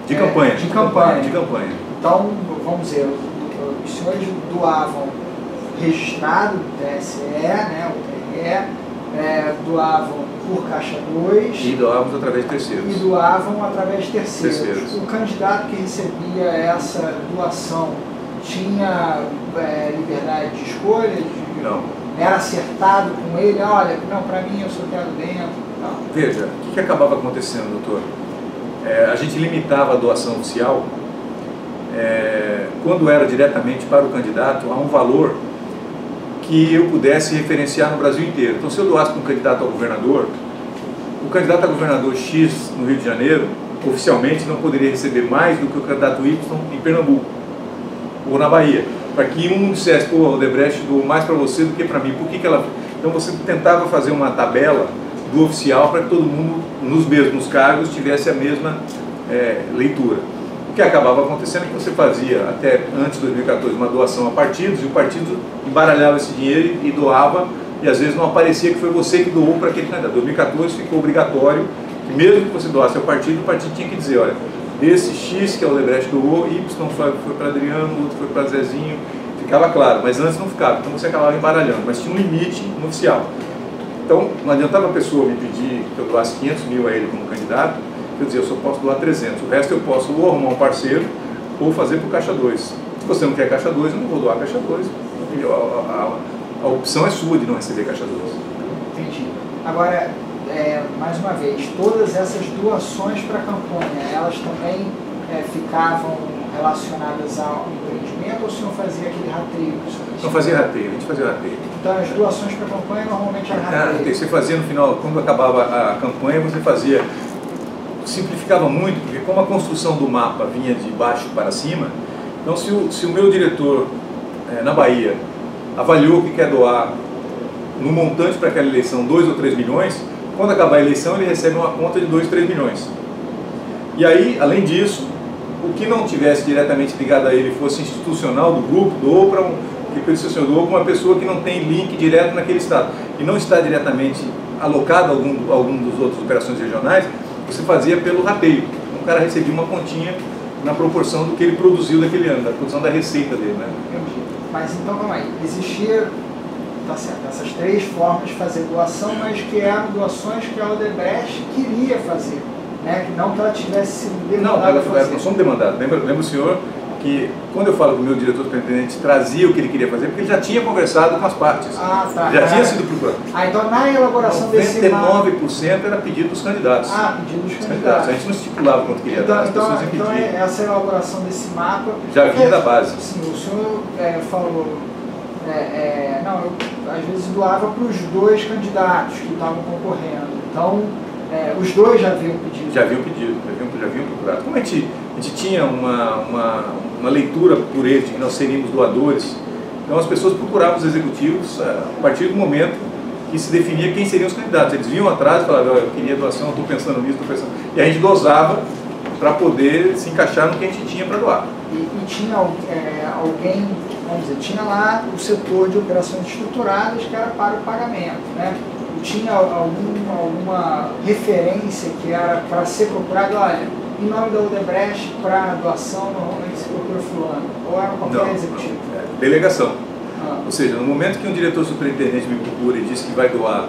B: De campanha.
A: De campanha.
B: De campanha.
A: Então, vamos dizer, os senhores doavam registrado do TSE, né, o TRE, doavam por caixa 2.
B: E doávamos através de terceiros.
A: E doavam através de terceiros. O candidato que recebia essa doação tinha liberdade de escolha?
B: Não.
A: Era acertado com ele? Olha, não, para mim eu só quero dentro. Não.
B: Veja, o que acabava acontecendo, doutor? A gente limitava a doação oficial quando era diretamente para o candidato a um valor que eu pudesse referenciar no Brasil inteiro. Então, se eu doasse para um candidato a governador, o candidato a governador X no Rio de Janeiro, oficialmente não poderia receber mais do que o candidato Y em Pernambuco ou na Bahia, para que um dissesse, pô, o Odebrecht doou mais para você do que para mim. Por que ela... Então você tentava fazer uma tabela do oficial para que todo mundo, nos mesmos cargos, tivesse a mesma leitura. O que acabava acontecendo é que você fazia, até antes de 2014, uma doação a partidos, e o partido embaralhava esse dinheiro e doava, e às vezes não aparecia que foi você que doou para aquele candidato. Em 2014 ficou obrigatório que mesmo que você doasse ao partido, o partido tinha que dizer, olha, esse X que a Odebrecht doou, Y foi para Adriano, o outro foi para Zezinho, ficava claro, mas antes não ficava, então você acabava embaralhando, mas tinha um limite no oficial. Então, não adiantava a pessoa me pedir que eu doasse 500 mil a ele como candidato, eu dizia, eu só posso doar 300, o resto eu posso ou arrumar um parceiro ou fazer para o Caixa 2. Se você não quer Caixa 2, eu não vou doar Caixa 2. A opção é sua de não receber Caixa 2.
A: Entendi. Agora, mais uma vez, todas essas doações para a campanha, elas também ficavam relacionadas ao empreendimento ou o senhor fazia aquele rateio?
B: Não fazia rateio, a gente fazia rateio.
A: Então as doações para a campanha normalmente eram rateio.
B: Você fazia no final, quando acabava a campanha, você fazia, simplificava muito, porque como a construção do mapa vinha de baixo para cima, então se o meu diretor na Bahia avaliou que quer doar no montante para aquela eleição 2 ou 3 milhões, quando acabar a eleição ele recebe uma conta de 2, 3 milhões. E aí, além disso, o que não tivesse diretamente ligado a ele fosse institucional do grupo, doou para doou para uma pessoa que não tem link direto naquele estado e não está diretamente alocado a algum dos outros operações regionais, você fazia pelo rateio. O cara recebia uma continha na proporção do que ele produziu daquele ano, da produção da receita dele, né?
A: Entendi. Mas então, calma aí, existia, tá certo, essas 3 formas de fazer doação, mas que eram doações que a Odebrecht queria fazer, né? Que não que ela tivesse sido demandada a fazer.
B: Não somos demandados. Lembra o senhor que quando eu falo que o meu diretor superintendente trazia o que ele queria fazer, porque ele já tinha conversado com as partes.
A: Ah, tá.
B: Já tinha sido procurado.
A: Então na elaboração desse mapa...
B: 99% era pedido dos candidatos.
A: Pedido dos candidatos.
B: A gente não estipulava quanto queria dar, as pessoas impediam.
A: Então essa elaboração desse mapa...
B: Já vinha da base.
A: Sim, o senhor falou... não, eu às vezes doava para os 2 candidatos que estavam concorrendo. Então, os 2 já haviam pedido.
B: Já haviam pedido, já haviam procurado. Como a gente tinha uma leitura por eles de que nós seríamos doadores, então as pessoas procuravam os executivos a partir do momento que se definia quem seriam os candidatos. Eles vinham atrás e falavam, eu queria doação, estou pensando nisso, estou pensando... E a gente dosava para poder se encaixar no que a gente tinha para doar.
A: E tinha alguém, vamos dizer, tinha lá o setor de operações estruturadas que era para o pagamento, né? Tinha alguma referência que era para ser procurado, olha, em nome da Odebrecht, para doação, normalmente se procura fulano, ou era qualquer executivo?
B: Delegação. Ou seja, no momento que um diretor superintendente me procura e diz que vai doar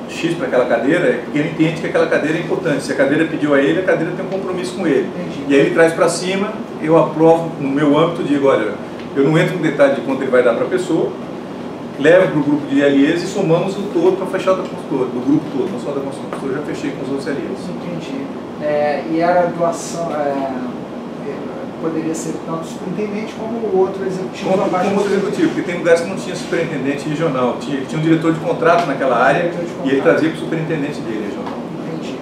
B: X para aquela cadeira, é porque ele entende que aquela cadeira é importante. Se a cadeira pediu a ele, a cadeira tem um compromisso com ele.
A: Entendi.
B: E aí ele traz para cima, eu aprovo no meu âmbito, digo, olha, eu não entro no detalhe de quanto ele vai dar para a pessoa, levo para o grupo de LEs e somamos o todo para fechar da consultora, do grupo todo, não só da consultora, já fechei com os outros LEs.
A: Entendi. E era doação, poderia ser tanto o superintendente como o outro executivo abaixo.
B: Como outro executivo, porque tem lugares que não tinha superintendente regional, tinha um diretor de contrato naquela área e ele trazia para o superintendente dele regional.
A: Entendi.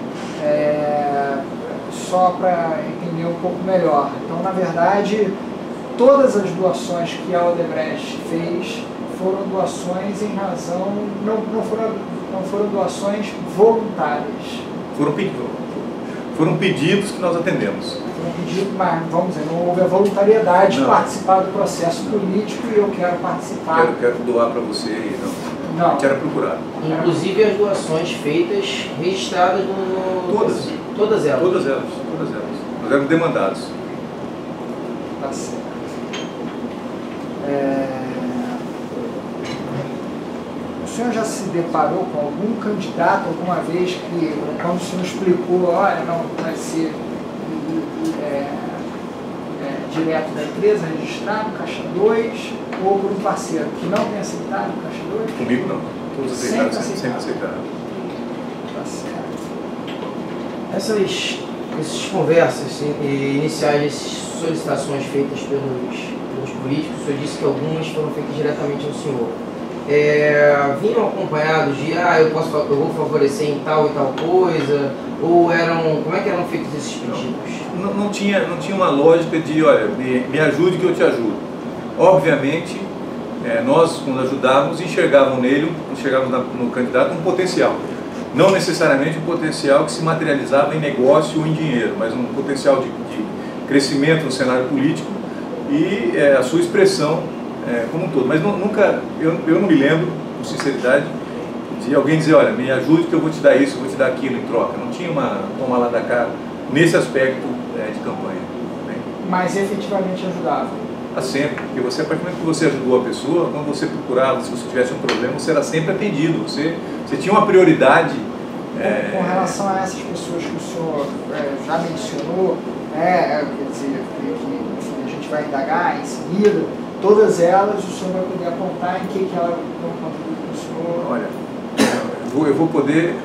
A: Só para entender um pouco melhor, então na verdade todas as doações que a Odebrecht fez foram doações em razão, não foram doações voluntárias.
B: Foram pedidos que nós atendemos.
A: Foram pedidos, mas vamos dizer, não houve a voluntariedade de participar do processo político e eu quero participar.
B: Quero doar para você e não. A gente era procurado.
C: Inclusive as doações feitas registradas no...
B: Todas elas. Nós éramos demandados.
A: Tá certo. O senhor já se deparou com algum candidato alguma vez que, quando o senhor explicou, olha, não vai ser direto da empresa, registrado, Caixa 2, ou por um parceiro que não tem aceitado o Caixa 2?
B: Comigo não. Todos aceitaram, sempre aceitaram.
A: Tá certo.
C: Essas conversas iniciais, essas solicitações feitas pelos políticos, o senhor disse que algumas foram feitas diretamente ao senhor. Vinham acompanhados de, eu vou favorecer em tal e tal coisa, ou como é que eram feitos esses pedidos?
B: Não tinha uma lógica de, olha, me ajude que eu te ajudo. Obviamente, nós, quando ajudávamos, enxergávamos no candidato um potencial. Não necessariamente um potencial que se materializava em negócio ou em dinheiro, mas um potencial de crescimento no cenário político e a sua expressão como um todo. Mas nunca, eu não me lembro, com sinceridade, de alguém dizer, olha, me ajude que eu vou te dar isso, eu vou te dar aquilo em troca. Não tinha uma toma lá da cá nesse aspecto de campanha. Né?
A: Mas efetivamente ajudava?
B: sempre, porque você, a partir do momento que você ajudou a pessoa, quando você procurava, se você tivesse um problema, você era sempre atendido, você tinha uma prioridade.
A: Com relação a essas pessoas que o senhor já mencionou, quer dizer, que enfim, a gente vai indagar em seguida, todas elas o senhor vai poder apontar em que elas vão contribuir com o senhor?
B: Olha, eu vou poder,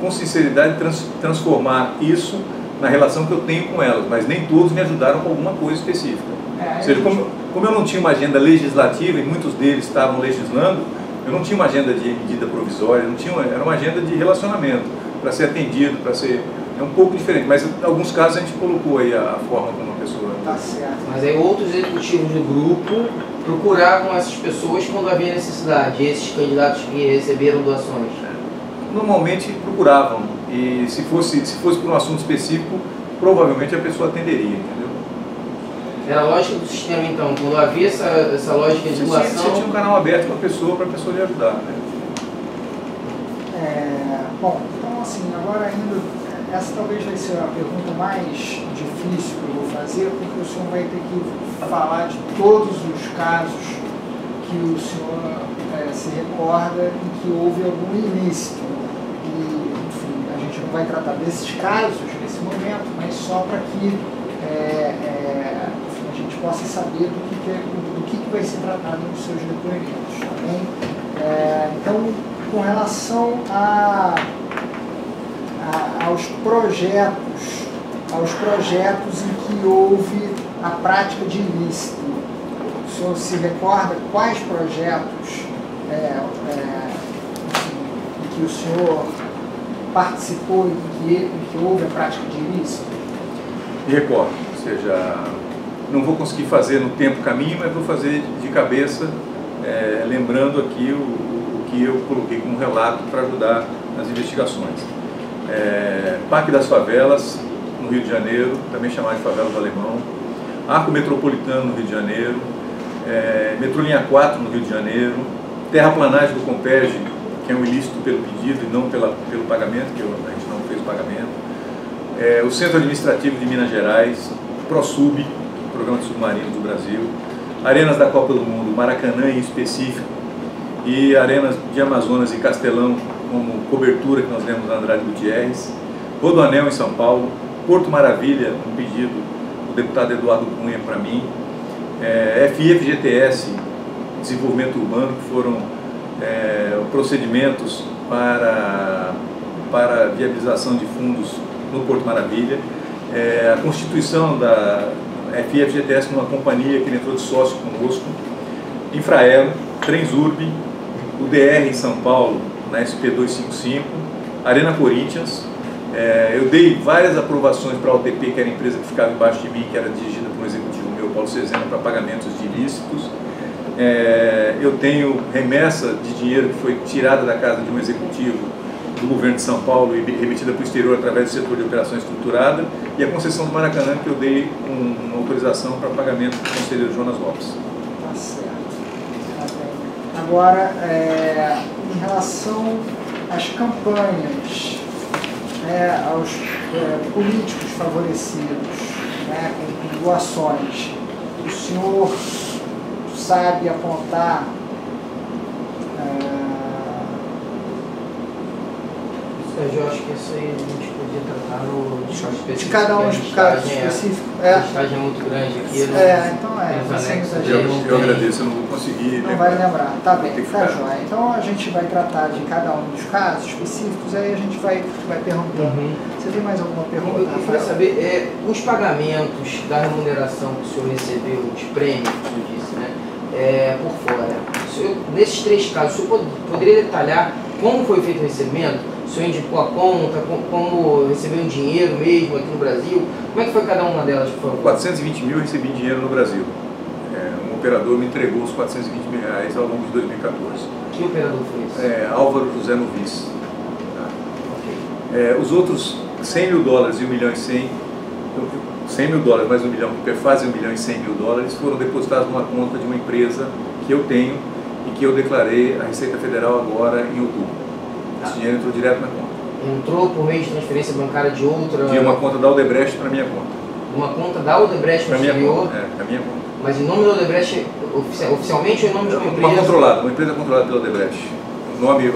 B: com sinceridade, transformar isso na relação que eu tenho com elas, mas nem todos me ajudaram com alguma coisa específica. Ou seja, como eu não tinha uma agenda legislativa e muitos deles estavam legislando, eu não tinha uma agenda de medida provisória, era uma agenda de relacionamento, para ser atendido, para ser... É um pouco diferente, mas em alguns casos a gente colocou aí a forma como a pessoa...
A: Tá certo.
C: Mas aí outros executivos do grupo procuravam essas pessoas quando havia necessidade, esses candidatos que receberam doações?
B: Normalmente procuravam, e se fosse por um assunto específico, provavelmente a pessoa atenderia, entendeu?
C: Era a lógica do sistema, então, quando havia essa lógica de doação...
B: Você tinha um canal aberto para a pessoa lhe ajudar, né?
A: Bom, então assim, agora indo, essa talvez vai ser a pergunta mais difícil que eu vou fazer, porque o senhor vai ter que falar de todos os casos que o senhor se recorda em que houve algum ilícito. E, enfim, a gente não vai tratar desses casos nesse momento, mas só para que a gente possa saber do que vai ser tratado nos seus depoimentos, tá bem? Então, com relação aos projetos em que houve a prática de ilícito, o senhor se recorda quais projetos em que o senhor participou e em que houve a prática de ilícito?
B: Me recordo, ou seja, não vou conseguir fazer no tempo caminho, mas vou fazer de cabeça, lembrando aqui o que eu coloquei como relato para ajudar nas investigações. Parque das Favelas, no Rio de Janeiro, também chamado de Favela do Alemão, Arco Metropolitano, no Rio de Janeiro, Metrolinha 4, no Rio de Janeiro, terraplanagem do Compeg, que é um ilícito pelo pedido e não pelo pagamento, que a gente não fez o pagamento, o Centro Administrativo de Minas Gerais, ProSub, Programa de Submarinos do Brasil, Arenas da Copa do Mundo, Maracanã em específico, e arenas de Amazonas e Castelão como cobertura que nós demos na Andrade Gutierrez, Rodoanel em São Paulo, Porto Maravilha, um pedido do deputado Eduardo Cunha para mim, FIFGTS, Desenvolvimento Urbano, que foram procedimentos para viabilização de fundos no Porto Maravilha, a constituição da FIFGTS numa companhia que entrou de sócio conosco, Infraero, Transurb, o DR em São Paulo, na SP255, Arena Corinthians. Eu dei várias aprovações para a OTP, que era a empresa que ficava embaixo de mim, que era dirigida por um executivo meu, Paulo Cezena, para pagamentos de ilícitos. Eu tenho remessa de dinheiro que foi tirada da casa de um executivo do governo de São Paulo e remetida para o exterior através do setor de operação estruturada, e a concessão do Maracanã, que eu dei uma autorização para pagamento do conselheiro Jonas Lopes.
A: Tá certo. Agora, em relação às campanhas, aos políticos favorecidos, com doações, o senhor sabe apontar
C: Eu acho que isso aí a gente podia tratar no
A: de cada um dos casos específicos.
C: A listagem é muito grande aqui.
A: Então
B: eu agradeço, eu não vou conseguir.
A: Não vai lembrar. Tá bem, tá joia. Então a gente vai tratar de cada um dos casos específicos, aí a gente vai perguntando. Você tem mais alguma pergunta?
C: Eu queria saber, os pagamentos da remuneração que o senhor recebeu, os prêmios, que o senhor disse, né, por fora. Nesses 3 casos, o senhor poderia detalhar como foi feito o recebimento? O senhor indicou a conta, como recebeu um dinheiro mesmo aqui no Brasil? Como é que foi cada uma delas, por favor?
B: 420 mil eu recebi dinheiro no Brasil. Um operador me entregou os 420 mil reais ao longo de 2014.
C: Que operador foi esse?
B: Álvaro José Novis. Tá? Okay. Os outros 100 mil dólares e 1 milhão e 100, 100 mil dólares mais 1 milhão, que fazem 1 milhão e 100 mil dólares, foram depositados numa conta de uma empresa que eu tenho e que eu declarei à Receita Federal agora em outubro. Esse dinheiro entrou direto na conta.
C: Entrou por meio de transferência bancária de outra...
B: De uma conta da Odebrecht para minha conta.
C: Uma conta da Odebrecht no exterior?
B: Para minha conta.
C: Mas em nome da Odebrecht, oficialmente ou em nome de uma empresa?
B: Uma empresa controlada pela Odebrecht. O nome